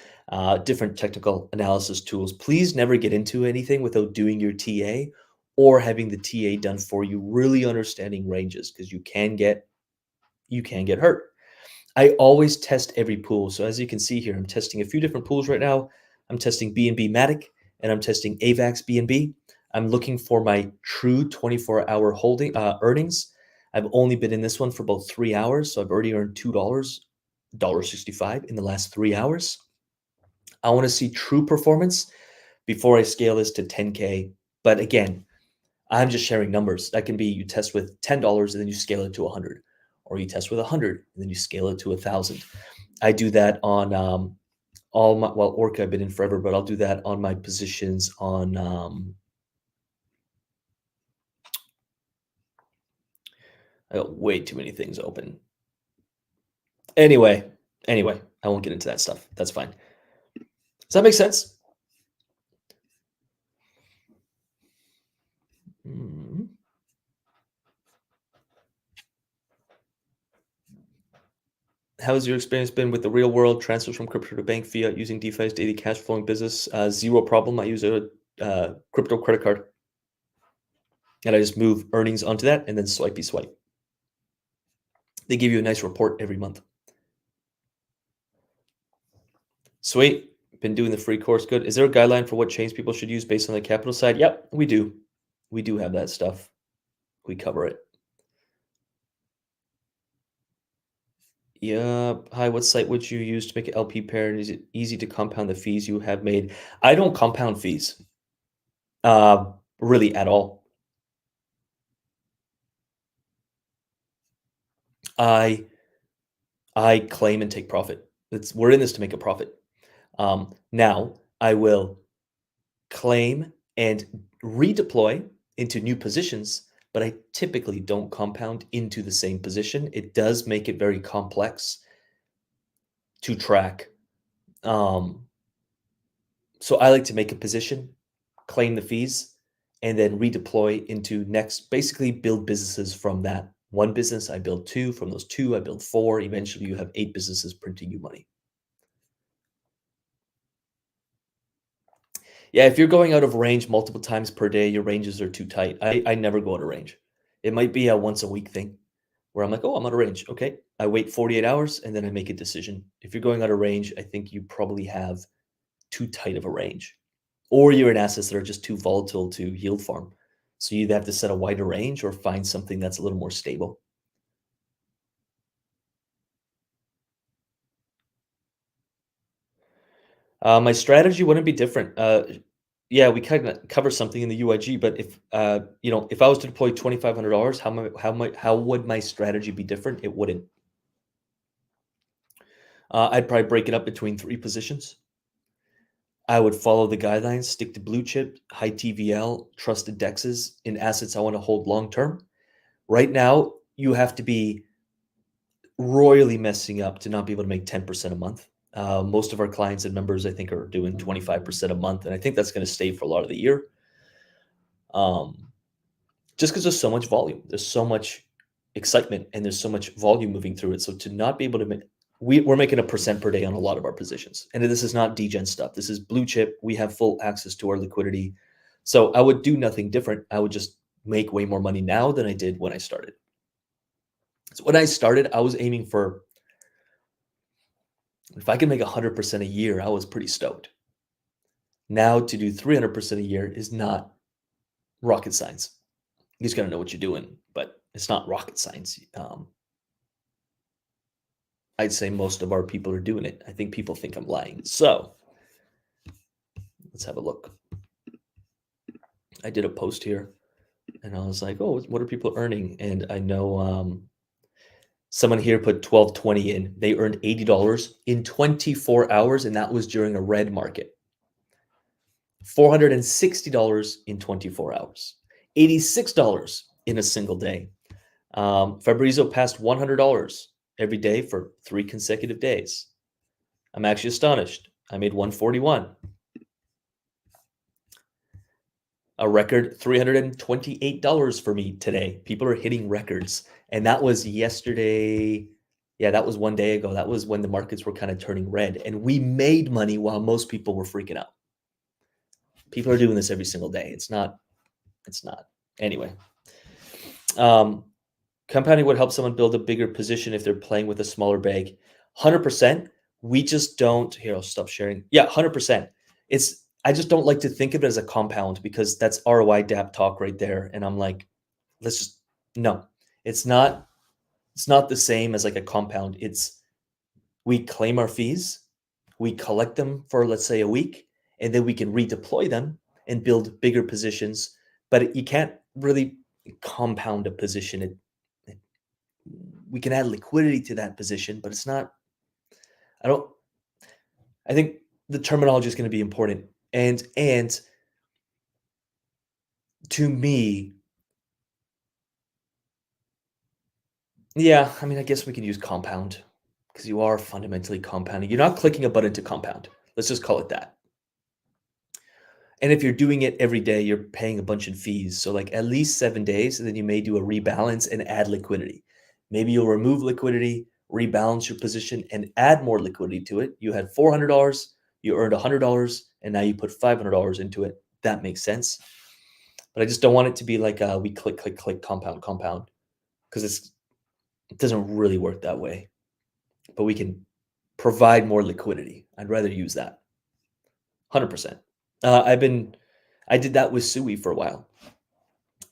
different technical analysis tools. Please never get into anything without doing your TA or having the TA done for you, really understanding ranges, because you can get hurt. I always test every pool. So as you can see here, I'm testing a few different pools right now. I'm testing BNB Matic, and I'm testing AVAX BNB. I'm looking for my true 24-hour holding earnings. I've only been in this one for about 3 hours, so I've already earned $2, $1.65 in the last 3 hours. I want to see true performance before I scale this to 10K. But again, I'm just sharing numbers. That can be you test with $10 and then you scale it to 100, or you test with 100 and then you scale it to 1,000. I do that on all my, well, Orca I've been in forever, but I'll do that on my positions on I got way too many things open. Anyway, I won't get into that stuff. That's fine. Does that make sense? Mhm. How's your experience been with the real world transfers from crypto to bank fiat using DeFi's daily cash flowing business? Zero problem. I use a crypto credit card, and I just move earnings onto that and then swipey swipe. They give you a nice report every month. Sweet. Been doing the free course. Good. Is there a guideline for what chains people should use based on the capital side? Yep, we do. We do have that stuff. We cover it. Yep. Hi, what site would you use to make an LP pair? And is it easy to compound the fees you have made? I don't compound fees, uh, really at all. I I claim and take profit. We're in this to make a profit. Now I will claim and redeploy into new positions, but I typically don't compound into the same position. It does make it very complex to track. Um, so I like to make a position, claim the fees, and then redeploy into next, basically build businesses from that one business. I build two, from those two, I build four. Eventually, you have 8 businesses printing you money. Yeah, if you're going out of range multiple times per day, your ranges are too tight. I never go out of range. It might be a once a week thing where I'm like, oh, I'm out of range. Okay. I wait 48 hours and then I make a decision. If you're going out of range, I think you probably have too tight of a range, or you're in assets that are just too volatile to yield farm. So you either have to set a wider range or find something that's a little more stable. My strategy wouldn't be different. Yeah, we kinda cover something in the UIG, but if, if I was to deploy $2,500, how would my strategy be different? It wouldn't. I'd probably break it up between 3 positions. I would follow the guidelines, stick to blue chip, high TVL, trusted dexes in assets I wanna hold long term. Right now, you have to be royally messing up to not be able to make 10% a month. Most of our clients and members, I think, are doing 25% a month, and I think that's gonna stay for a lot of the year. Um just because there's so much volume, there's so much excitement, and there's so much volume moving through it. So to not be able to make, we're making a percent per day on a lot of our positions, and this is not degen stuff. This is blue chip. We have full access to our liquidity, so I would do nothing different. I would just make way more money now than I did when I started. So when I started, I was aiming for, if I could make 100% a year, I was pretty stoked. Now to do 300% a year is not rocket science. You just got to know what you're doing, but it's not rocket science. I'd say most of our people are doing it. I think people think I'm lying. So let's have a look. I did a post here and I was like, oh, what are people earning? And I know someone here put 1220 in. They earned $80 in 24 hours, and that was during a red market. $460 in 24 hours. $86 in a single day. Fabrizio passed $100 every day for 3 consecutive days. I'm actually astonished. I made 141. A record $328 for me today. People are hitting records. And that was yesterday. Yeah, that was one day ago. That was when the markets were kind of turning red. And we made money while most people were freaking out. People are doing this every single day. It's not. Anyway. Compounding would help someone build a bigger position if they're playing with a smaller bag. 100%. We just don't. Here, I'll stop sharing. Yeah, 100%. I just don't like to think of it as a compound because that's ROI Dapp talk right there. And I'm like, let's just no. It's not. It's not the same as like a compound. It's we claim our fees, we collect them for let's say a week, and then we can redeploy them and build bigger positions. But you can't really compound a position. We can add liquidity to that position, but it's not. I don't. I think the terminology is going to be important, and to me, yeah. I mean, I guess we can use compound because you are fundamentally compounding. You're not clicking a button to compound. Let's just call it that. And if you're doing it every day, you're paying a bunch of fees. So like at least 7 days, and then you may do a rebalance and add liquidity. Maybe you'll remove liquidity, rebalance your position, and add more liquidity to it. You had $400, you earned $100, and now you put $500 into it. That makes sense. But I just don't want it to be like we click, click, click, compound, compound, because it doesn't really work that way. But we can provide more liquidity. I'd rather use that. 100%. I did that with Sui for a while.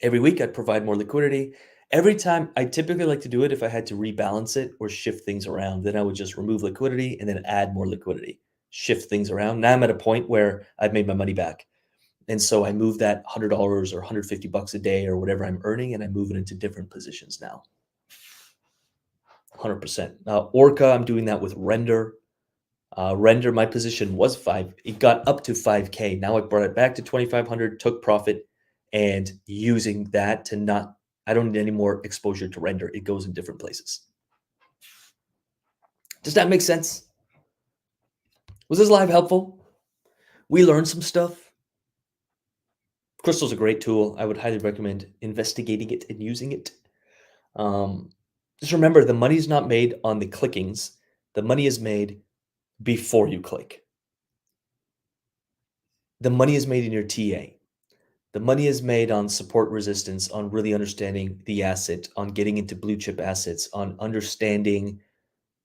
Every week I'd provide more liquidity. Every time I typically like to do it if I had to rebalance it or shift things around, then I would just remove liquidity and then add more liquidity, shift things around. Now I'm at a point where I've made my money back. And so I move that $100 or $150 a day or whatever I'm earning, and I move it into different positions now. 100%. Orca, I'm doing that with Render. Render, my position was 5. It got up to 5K. Now I brought it back to 2,500, took profit, and using that to not, I don't need any more exposure to Render. It goes in different places. Does that make sense? Was this live helpful? We learned some stuff. Crystal's a great tool. I would highly recommend investigating it and using it. Just remember, the money is not made on the clickings. The money is made before you click. The money is made in your TA. The money is made on support resistance, on really understanding the asset, on getting into blue chip assets, on understanding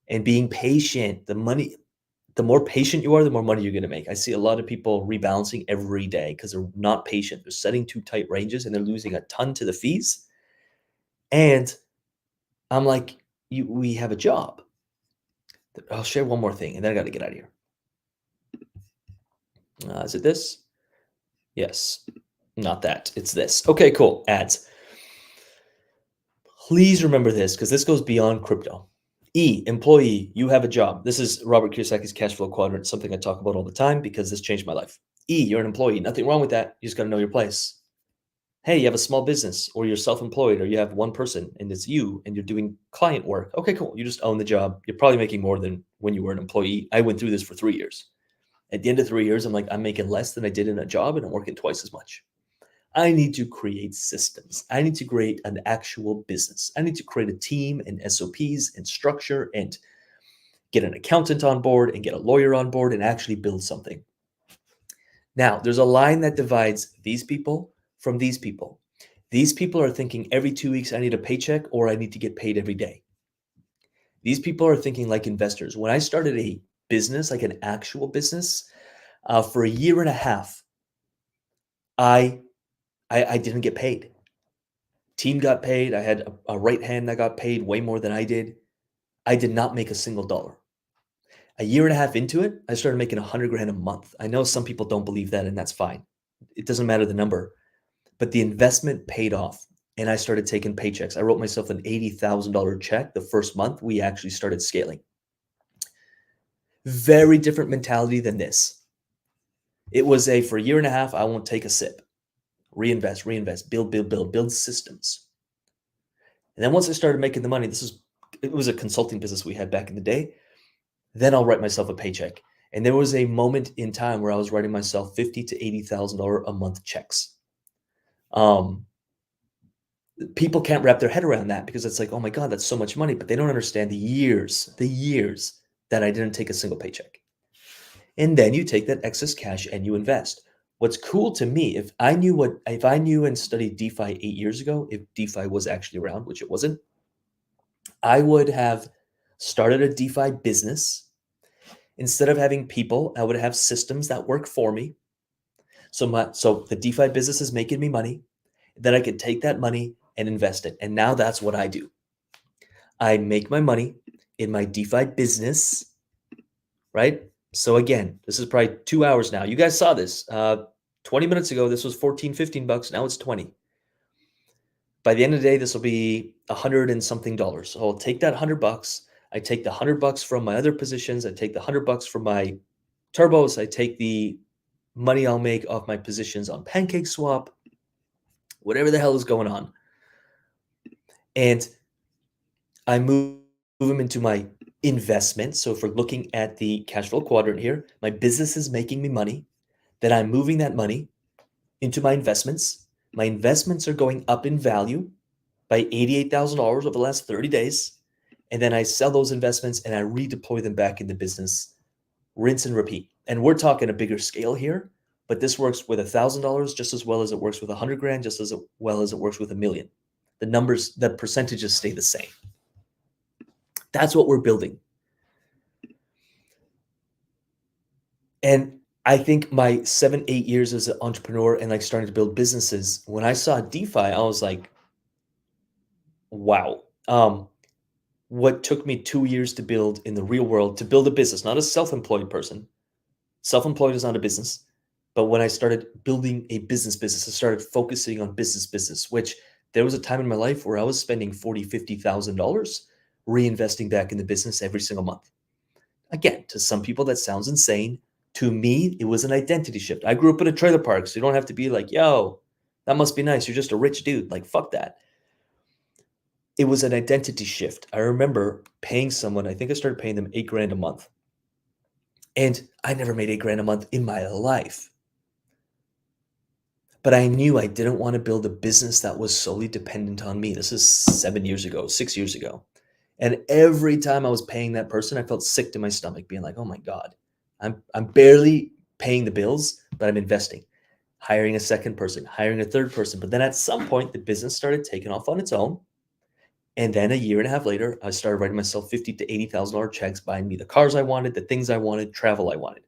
and being patient. The more patient you are, the more money you're going to make. I see a lot of people rebalancing every day because they're not patient. They're setting too tight ranges and they're losing a ton to the fees. And I'm like, we have a job. I'll share one more thing and then I got to get out of here. Is it this? Yes. Not that. It's this. Okay, cool. Ads. Please remember this because this goes beyond crypto. E, employee, you have a job. This is Robert Kiyosaki's cash flow quadrant, something I talk about all the time because this changed my life. E, you're an employee. Nothing wrong with that. You just got to know your place. Hey, you have a small business or you're self-employed or you have one person and it's you and you're doing client work. Okay, cool. You just own the job. You're probably making more than when you were an employee. I went through this for 3 years. At the end of 3 years, I'm like, I'm making less than I did in a job and I'm working twice as much. I need to create systems. I need to create an actual business. I need to create a team and SOPs and structure and get an accountant on board and get a lawyer on board and actually build something. Now, there's a line that divides these people from these people. These people are thinking every 2 weeks I need a paycheck or I need to get paid every day. These people are thinking like investors. When I started a business, like an actual business, for a year and a half, I I didn't get paid. Team got paid. I had a right hand that got paid way more than I did. I did not make a single dollar. A year and a half into it, I started making 100 grand a month. I know some people don't believe that, and that's fine. It doesn't matter the number, but the investment paid off. And I started taking paychecks. I wrote myself an $80,000 check the first month we actually started scaling. Very different mentality than this. It was a for a year and a half, I won't take a sip. Reinvest, reinvest, build, build, build, build systems. And then once I started making the money, it was a consulting business we had back in the day. Then I'll write myself a paycheck. And there was a moment in time where I was writing myself $50,000 to $80,000 a month checks. Um, People can't wrap their head around that because it's like, oh my God, that's so much money. But they don't understand the years that I didn't take a single paycheck. And then you take that excess cash and you invest. What's cool to me, if I knew and studied DeFi 8 years ago, if DeFi was actually around, which it wasn't, I would have started a DeFi business. Instead of having people, I would have systems that work for me. So the DeFi business is making me money. Then I could take that money and invest it. And now that's what I do. I make my money in my DeFi business, right? So again, this is probably 2 hours now. You guys saw this. 20 minutes ago, this was 14, 15 bucks. Now it's 20. By the end of the day, this will be 100 and something dollars. So I'll take that 100 bucks. I take the 100 bucks from my other positions. I take the 100 bucks from my turbos. I take the money I'll make off my positions on Pancake Swap, whatever the hell is going on. And I move them into my investments. So if we're looking at the cash flow quadrant here, my business is making me money. Then I'm moving that money into my investments. My investments are going up in value by $88,000 over the last 30 days. And then I sell those investments and I redeploy them back into business, rinse and repeat. And we're talking a bigger scale here, but this works with $1,000 just as well as it works with 100 grand, just as well as it works with a million. The numbers, the percentages stay the same. That's what we're building. And I think my 7, 8 years as an entrepreneur and like starting to build businesses, when I saw DeFi, I was like, wow. What took me 2 years to build in the real world, to build a business, not a self-employed person. Self-employed is not a business. But when I started building a business, I started focusing on business, which there was a time in my life where I was spending $40,000, $50,000 reinvesting back in the business every single month. Again, to some people that sounds insane. To me, it was an identity shift. I grew up in a trailer park, so you don't have to be like, yo, that must be nice. You're just a rich dude. Like, fuck that. It was an identity shift. I remember paying someone, I think I started paying them 8 grand a month. And I never made 8 grand a month in my life. But I knew I didn't want to build a business that was solely dependent on me. This is 7 years ago, 6 years ago. And every time I was paying that person, I felt sick to my stomach, being like, oh my God, I'm barely paying the bills, but I'm investing, hiring a second person, hiring a third person. But then at some point, the business started taking off on its own. And then a year and a half later, I started writing myself $50,000 to $80,000 checks, buying me the cars I wanted, the things I wanted, travel I wanted.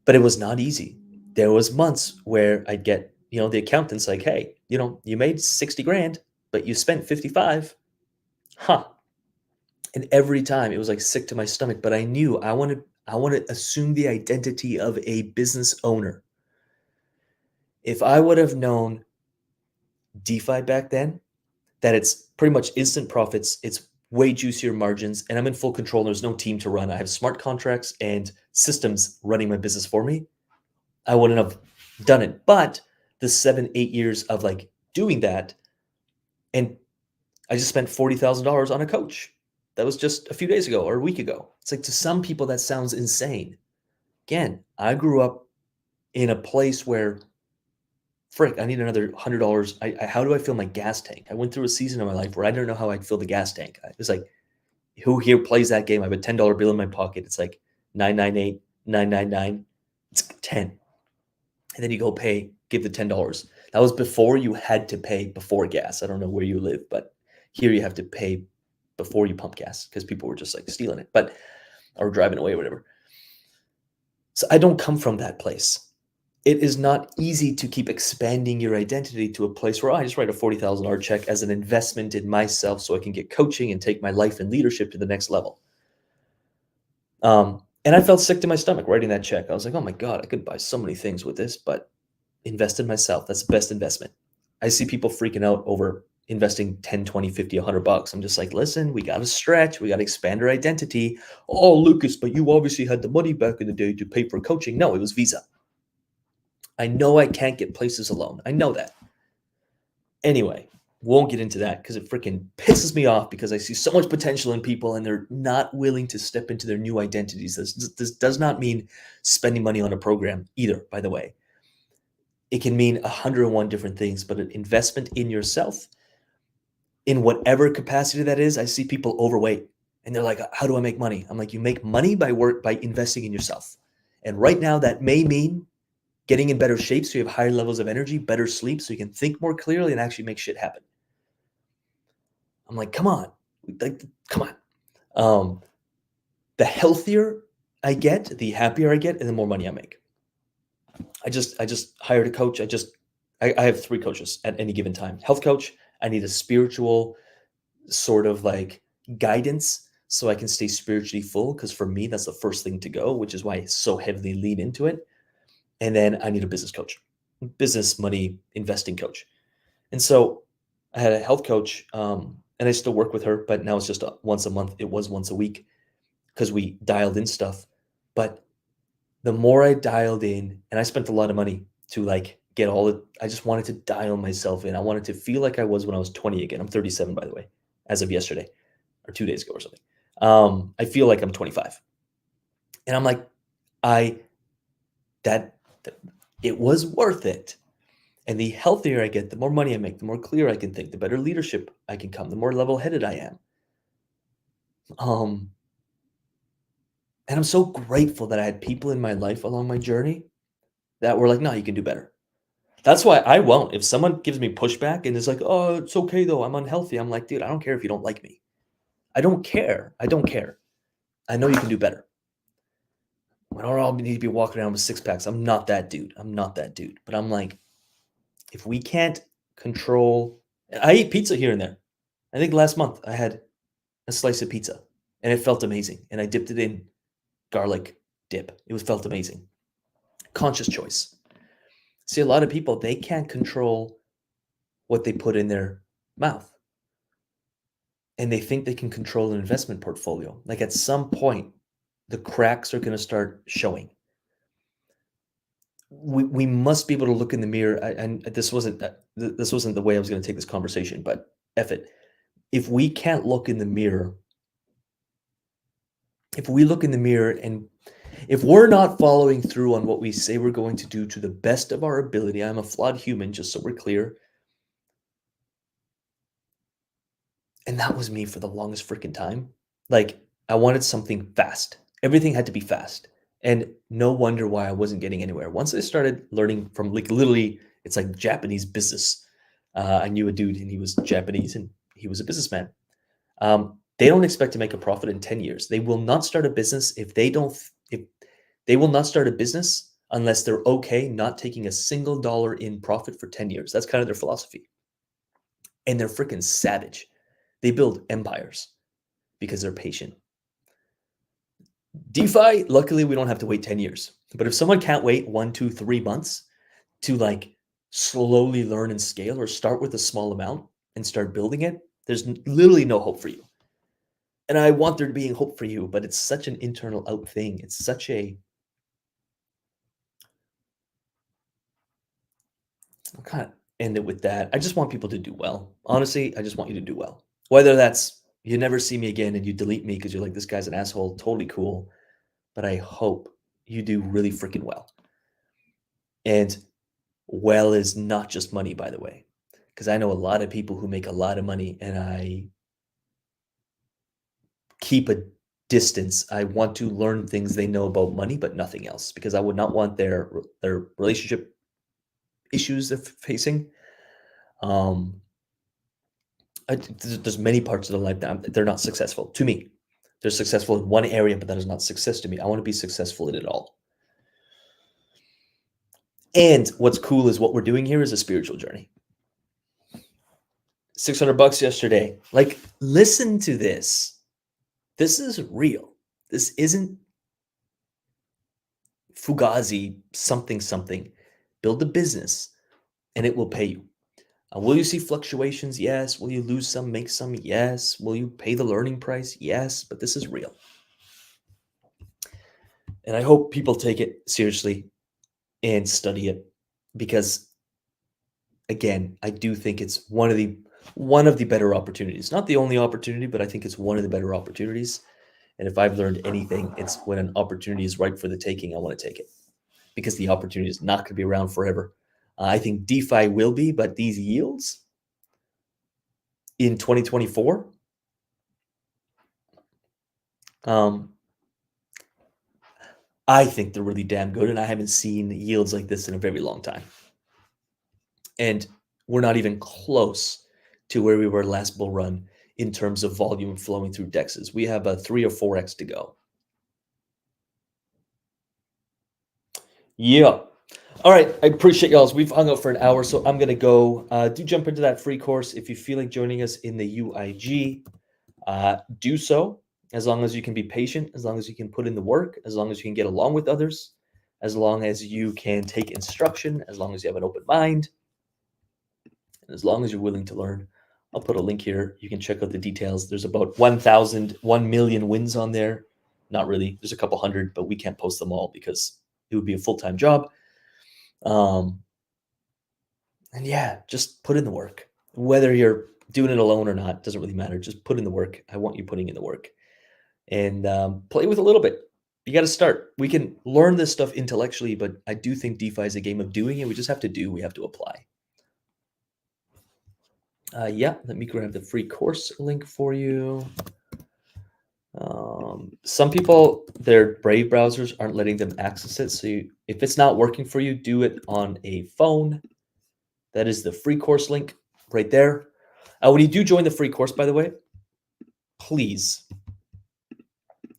But it was not easy. There was months where I'd get, the accountant's like, hey, you made 60 grand, but you spent 55. Huh. And every time it was like sick to my stomach, but I knew I want to assume the identity of a business owner. If I would have known DeFi back then, that it's pretty much instant profits, it's way juicier margins, and I'm in full control. There's no team to run. I have smart contracts and systems running my business for me. I wouldn't have done it. But the 7, 8 years of like doing that, and I just spent $40,000 on a coach. That was just a few days ago or a week ago. It's like to some people that sounds insane. Again, I grew up in a place where frick, I need another $100. How do I fill my gas tank? I went through a season of my life where I don't know how I'd fill the gas tank. It was like, who here plays that game? I have a $10 bill in my pocket. It's like 998, 999. It's 10. And then you go pay, give the $10. That was before you had to pay before gas. I don't know where you live, but here you have to pay before you pump gas because people were just like stealing it, but or driving away or whatever. So I don't come from that place. It is not easy to keep expanding your identity to a place where I just write a $40,000 check as an investment in myself so I can get coaching and take my life and leadership to the next level. And I felt sick to my stomach writing that check. I was like, oh my God, I could buy so many things with this, but invest in myself. That's the best investment. I see people freaking out over investing 10, 20, 50, $100. I'm just like, listen, we got to stretch. We got to expand our identity. Oh, Lucas, but you obviously had the money back in the day to pay for coaching. No, it was Visa. I know I can't get places alone. I know that. Anyway, won't get into that because it freaking pisses me off because I see so much potential in people and they're not willing to step into their new identities. This does not mean spending money on a program either, by the way. It can mean 101 different things, but an investment in yourself, in whatever capacity that is. I see people overweight and they're like, how do I make money? I'm like, you make money by investing in yourself. And right now that may mean getting in better shape so you have higher levels of energy, better sleep so you can think more clearly and actually make shit happen. I'm like, come on, like, come on. The healthier I get, the happier I get, and the more money I make. I just hired a coach. I have 3 coaches at any given time. Health coach, I need a spiritual sort of like guidance so I can stay spiritually full. Because for me, that's the first thing to go, which is why I so heavily lean into it. And then I need a business coach, business money investing coach. And so I had a health coach, and I still work with her, but now it's just once a month. It was once a week because we dialed in stuff. But the more I dialed in, and I spent a lot of money to like get all the, I just wanted to dial myself in. I wanted to feel like I was when I was 20 again. I'm 37, by the way, as of yesterday or 2 days ago or something. I feel like I'm 25. And I'm like, that it was worth it. And the healthier I get, the more money I make, the more clear I can think, the better leadership I can come, the more level-headed I am. And I'm so grateful that I had people in my life along my journey that were like, no, you can do better. That's why I won't. If someone gives me pushback and is like, oh, it's okay though, I'm unhealthy. I'm like, dude, I don't care if you don't like me. I don't care. I don't care. I know you can do better. We don't all need to be walking around with 6 packs. I'm not that dude. I'm not that dude. But I'm like, if we can't control, I eat pizza here and there. I think last month I had a slice of pizza and it felt amazing. And I dipped it in garlic dip. It was felt amazing. Conscious choice. See, a lot of people, they can't control what they put in their mouth. And they think they can control an investment portfolio. Like at some point, the cracks are going to start showing. We must be able to look in the mirror. And this wasn't the way I was going to take this conversation, but F it. If we can't look in the mirror, if we look in the mirror and if we're not following through on what we say we're going to do to the best of our ability, I'm a flawed human, just so we're clear. And that was me for the longest freaking time. Like, I wanted something fast. Everything had to be fast. And no wonder why I wasn't getting anywhere. Once I started learning from like literally, it's like Japanese business. I knew a dude and he was Japanese and he was a businessman. They don't expect to make a profit in 10 years. They will not start a business if they will not start a business unless they're okay not taking a single dollar in profit for 10 years. That's kind of their philosophy. And they're freaking savage. They build empires because they're patient. DeFi, luckily, we don't have to wait 10 years. But if someone can't wait 1, 2, 3 months to like slowly learn and scale, or start with a small amount and start building it, there's literally no hope for you. And I want there to be hope for you, but it's such an internal out thing. It's such a, I'll kind of end it with that. I just want people to do well. Honestly, I just want you to do well. Whether that's you never see me again and you delete me because you're like, this guy's an asshole, totally cool. But I hope you do really freaking well. And well is not just money, by the way, because I know a lot of people who make a lot of money and I keep a distance. I want to learn things they know about money, but nothing else, because I would not want their relationship issues they're facing. There's many parts of their life that they're not successful to me. They're successful in one area, but that is not success to me. I want to be successful in it all. And what's cool is what we're doing here is a spiritual journey. $600 yesterday. Like, listen to this. This is real. This isn't Fugazi something something. Build a business and it will pay you. Will you see fluctuations? Yes. Will you lose some, make some? Yes. Will you pay the learning price? Yes. But this is real. And I hope people take it seriously and study it, because again, I do think it's one of the better opportunities. Not the only opportunity, but I think it's one of the better opportunities. And if I've learned anything, it's when an opportunity is ripe for the taking, I want to take it, because the opportunity is not going to be around forever. I think DeFi will be, but these yields in 2024, I think they're really damn good, and I haven't seen yields like this in a very long time. And we're not even close to where we were last bull run in terms of volume flowing through DEXs. We have a 3 or 4x to go. Yeah. All right. I appreciate y'all. We've hung out for an hour, so I'm going to go. Do jump into that free course. If you feel like joining us in the UIG, do so, as long as you can be patient, as long as you can put in the work, as long as you can get along with others, as long as you can take instruction, as long as you have an open mind, and as long as you're willing to learn. I'll put a link here. You can check out the details. There's about 1 million wins on there. Not really. There's a couple hundred, but we can't post them all because it would be a full-time job. And yeah, just put in the work. Whether you're doing it alone or not, doesn't really matter. Just put in the work. I want you putting in the work. And play with a little bit. You got to start. We can learn this stuff intellectually, but I do think DeFi is a game of doing it. We just have to do. We have to apply. Yeah, let me grab the free course link for you. Some people, their Brave browsers aren't letting them access it. So if it's not working for you, do it on a phone. That is the free course link right there. When you do join the free course, by the way, please.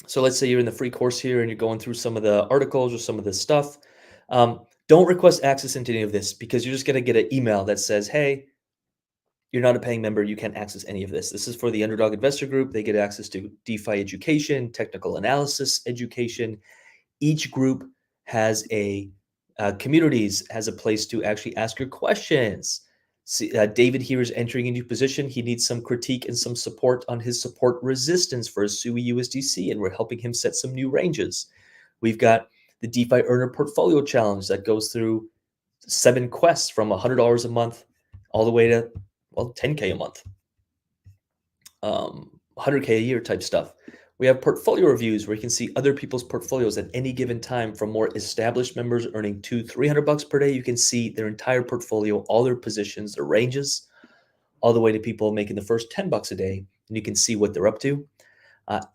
So let's say you're in the free course here and you're going through some of the articles or some of this stuff. Don't request access into any of this, because you're just going to get an email that says, hey, you're not a paying member. You can't access any of this. This is for the Underdog Investor Group. They get access to DeFi education, technical analysis education. Each group has communities, has a place to actually ask your questions. See, David here is entering a new position. He needs some critique and some support on his support resistance for his SUI USDC, and we're helping him set some new ranges. We've got the DeFi Earner Portfolio Challenge that goes through 7 quests from $100 a month all the way to, well, 10K a month, 100K a year type stuff. We have portfolio reviews where you can see other people's portfolios at any given time. From more established members earning $200-300 per day, you can see their entire portfolio, all their positions, their ranges, all the way to people making the first $10 a day, and you can see what they're up to.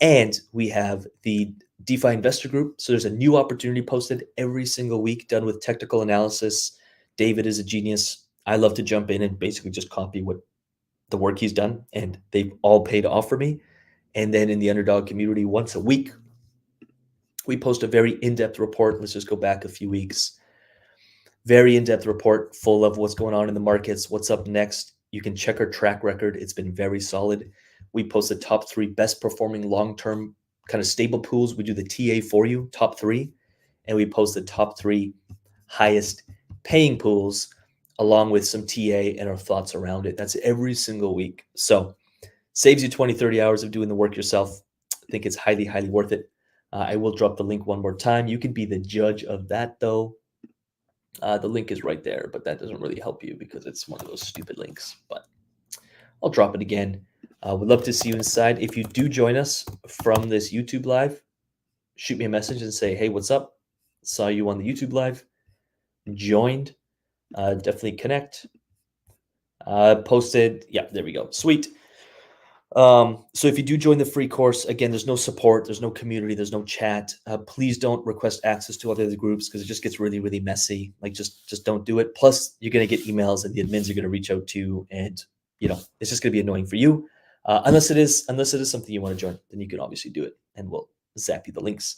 And we have the DeFi Investor Group. So there's a new opportunity posted every single week, done with technical analysis. David is a genius. I love to jump in and basically just copy what the work he's done, and they've all paid off for me. And then in the Underdog community, once a week, we post a very in-depth report. Let's just go back a few weeks. Very in-depth report full of what's going on in the markets, what's up next. You can check our track record. It's been very solid. We post the top 3 best performing long-term kind of stable pools. We do the TA for you, top 3. And we post the top 3 highest paying pools along with some TA and our thoughts around it. That's every single week. So saves you 20, 30 hours of doing the work yourself. I think it's highly, highly worth it. I will drop the link one more time. You can be the judge of that, though. The link is right there, but that doesn't really help you because it's one of those stupid links. But I'll drop it again. Would love to see you inside. If you do join us from this YouTube live, shoot me a message and say, hey, what's up? Saw you on the YouTube live. Joined. Definitely connect. Posted. Yeah, there we go. Sweet. So if you do join the free course, again, there's no support, there's no community, there's no chat. Please don't request access to other groups because it just gets really, really messy. Like just don't do it. Plus, you're gonna get emails and the admins are gonna reach out to you, and it's just gonna be annoying for you. Unless it is something you want to join, then you can obviously do it, and we'll zap you the links.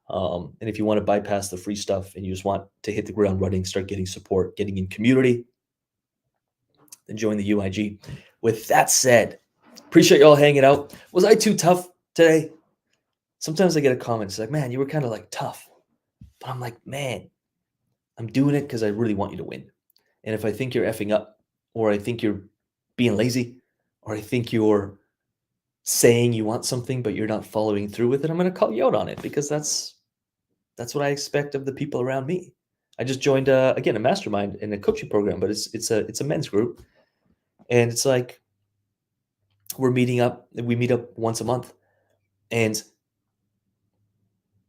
And if you want to bypass the free stuff and you just want to hit the ground running, start getting support, getting in community, then join the UIG. With that said, appreciate y'all hanging out. Was I too tough today? Sometimes I get a comment. It's like, man, you were kind of like tough. But I'm like, man, I'm doing it because I really want you to win. And if I think you're effing up, or I think you're being lazy, or I think you're saying you want something but you're not following through with it, I'm going to call you out on it because that's what I expect of the people around me. I just joined again a mastermind in a coaching program, but it's a men's group, and it's like we meet up once a month, and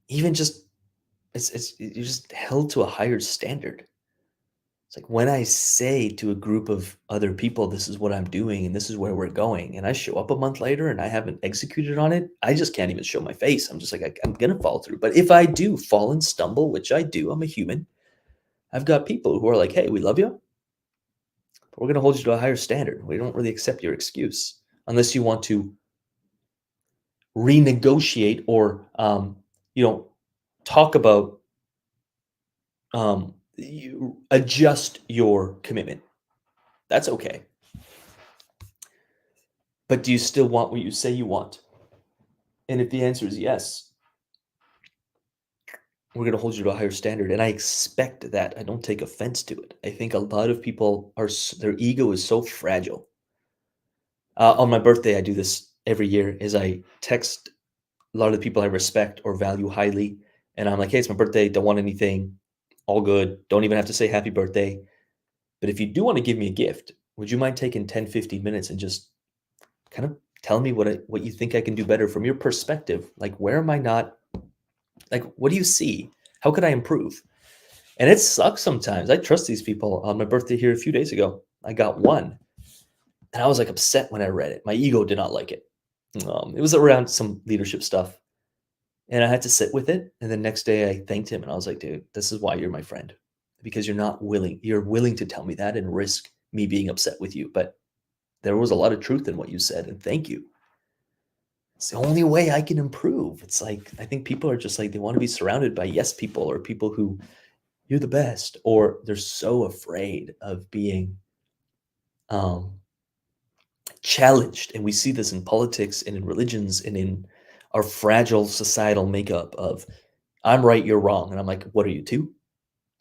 even just you're just held to a higher standard. It's like when I say to a group of other people, this is what I'm doing and this is where we're going, and I show up a month later and I haven't executed on it, I just can't even show my face. I'm just like, I'm gonna fall through. But if I do fall and stumble, which I do, I'm a human, I've got people who are like, hey, we love you, but we're gonna hold you to a higher standard. We don't really accept your excuse unless you want to renegotiate or talk about you adjust your commitment. That's okay. But do you still want what you say you want? And if the answer is yes, we're going to hold you to a higher standard. And I expect that. I don't take offense to it. I think a lot of people their ego is so fragile. On my birthday, I do this every year is I text a lot of the people I respect or value highly. And I'm like, hey, it's my birthday. Don't want anything. All good. Don't even have to say happy birthday. But if you do want to give me a gift, would you mind taking 10, 15 minutes and just kind of tell me what you think I can do better from your perspective? Like, where am I not? Like, what do you see? How could I improve? And it sucks sometimes. I trust these people. On my birthday here a few days ago, I got one. And I was like upset when I read it. My ego did not like it. It was around some leadership stuff. And I had to sit with it. And the next day I thanked him and I was like, dude, this is why you're my friend. Because you're willing to tell me that and risk me being upset with you. But there was a lot of truth in what you said. And thank you. It's the only way I can improve. It's like, I think people are just like, they want to be surrounded by yes people or people who you're the best, or they're so afraid of being challenged. And we see this in politics and in religions and in our fragile societal makeup of I'm right, you're wrong. And I'm like, what are you two?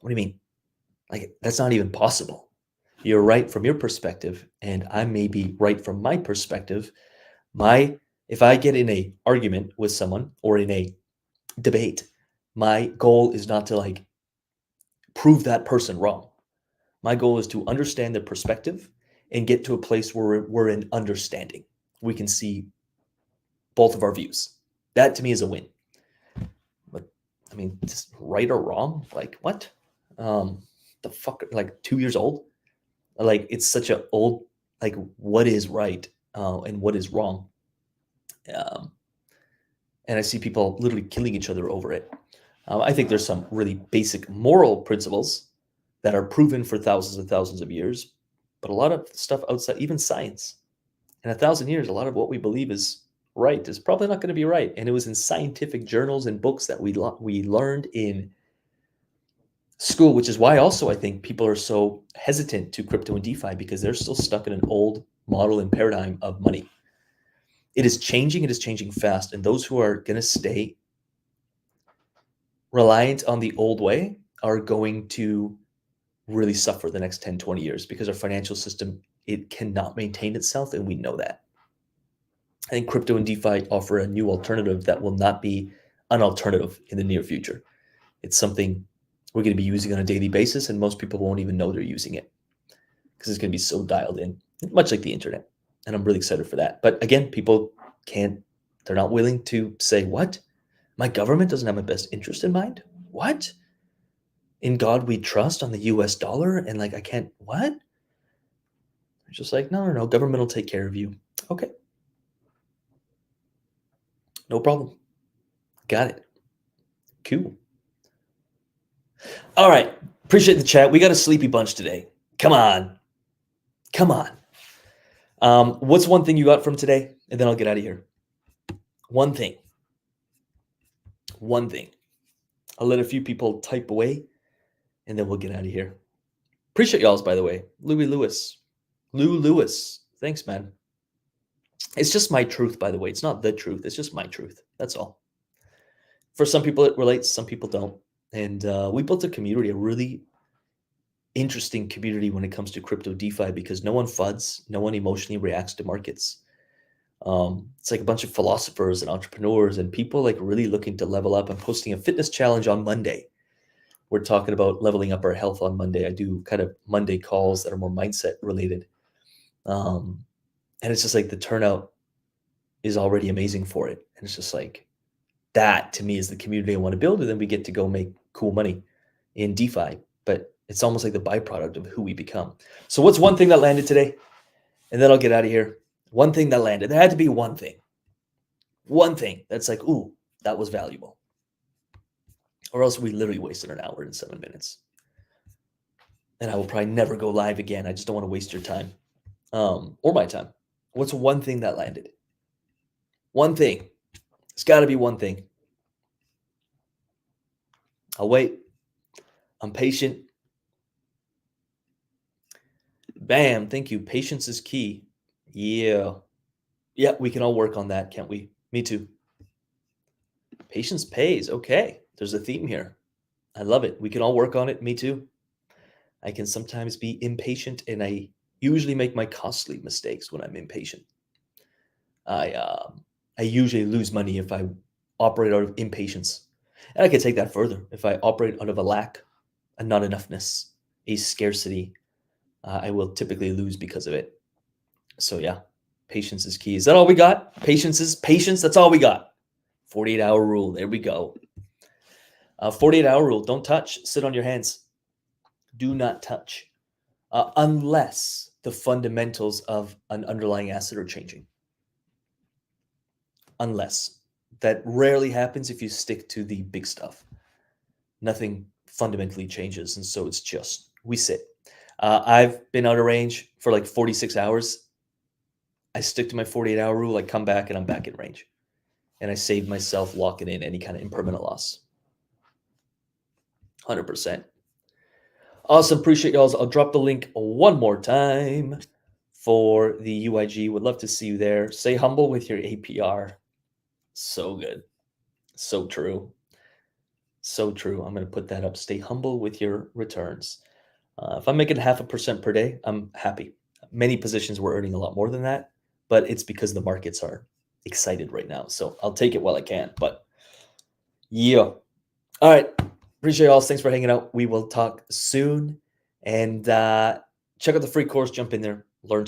What do you mean? Like, that's not even possible. You're right from your perspective, and I may be right from my perspective. If I get in a argument with someone or in a debate, my goal is not to like prove that person wrong. My goal is to understand their perspective and get to a place where we're in understanding. We can see both of our views. That to me is a win. But I mean, just right or wrong, like what? The fuck, like 2 years old? Like it's such a old, like what is right and what is wrong? And I see people literally killing each other over it. I think there's some really basic moral principles that are proven for thousands and thousands of years, but a lot of stuff outside, even science, in 1,000 years, a lot of what we believe is right is probably not going to be right. And it was in scientific journals and books that we learned in school, which is why also I think people are so hesitant to crypto and DeFi because they're still stuck in an old model and paradigm of money. It is changing fast. And those who are going to stay reliant on the old way are going to really suffer the next 10, 20 years because our financial system, it cannot maintain itself, and we know that. I think crypto and DeFi offer a new alternative that will not be an alternative in the near future. It's something we're going to be using on a daily basis, and most people won't even know they're using it because it's going to be so dialed in, much like the internet. And I'm really excited for that. But again, people they're not willing to say, what? My government doesn't have my best interest in mind? What? In God we trust on the US dollar? And like, I can't, what? It's just like, no, government will take care of you. Okay. No problem. Got it. Cool. All right. Appreciate the chat. We got a sleepy bunch today. Come on. What's one thing you got from today? And then I'll get out of here. One thing. I'll let a few people type away, and then we'll get out of here. Appreciate y'all's, by the way. Lou Lewis. Thanks, man. It's just my truth, by the way. It's not the truth. It's just my truth. That's all. For some people, it relates. Some people don't. And we built a community, a really interesting community when it comes to crypto DeFi, because no one FUDs, no one emotionally reacts to markets. It's like a bunch of philosophers and entrepreneurs and people like really looking to level up. I'm posting a fitness challenge on Monday. We're talking about leveling up our health on Monday. I do kind of Monday calls that are more mindset related. And it's just like the turnout is already amazing for it. And it's just like, that to me is the community I want to build. And then we get to go make cool money in DeFi. But it's almost like the byproduct of who we become. So what's one thing that landed today? And then I'll get out of here. One thing that landed. There had to be one thing. One thing that's like, ooh, that was valuable. Or else we literally wasted an hour and 7 minutes. And I will probably never go live again. I just don't want to waste your time. Or my time. What's one thing that landed? One thing. It's got to be one thing. I'll wait. I'm patient. Bam. Thank you. Patience is key. Yeah. Yeah, we can all work on that, can't we? Me too. Patience pays. Okay. There's a theme here. I love it. We can all work on it. Me too. I can sometimes be impatient, and I usually make my costly mistakes when I'm impatient. I usually lose money if I operate out of impatience. And I can take that further. If I operate out of a lack, a not enoughness, a scarcity, I will typically lose because of it. So yeah, patience is key. Is that all we got? Patience. That's all we got. 48-hour rule. There we go. 48-hour rule. Don't touch. Sit on your hands. Do not touch unless the fundamentals of an underlying asset are changing. Unless. That rarely happens if you stick to the big stuff. Nothing fundamentally changes. And so it's just, we sit. I've been out of range for like 46 hours. I stick to my 48-hour rule. I come back and I'm back in range. And I save myself locking in any kind of impermanent loss. 100%. Awesome. Appreciate y'all. I'll drop the link one more time for the UIG. Would love to see you there. Stay humble with your APR. So good. So true. So true. I'm going to put that up. Stay humble with your returns. If I'm making 0.5% per day, I'm happy. Many positions were earning a lot more than that, but it's because the markets are excited right now. So I'll take it while I can. But yeah. All right. Appreciate y'all. Thanks for hanging out. We will talk soon. And check out the free course. Jump in there. Learn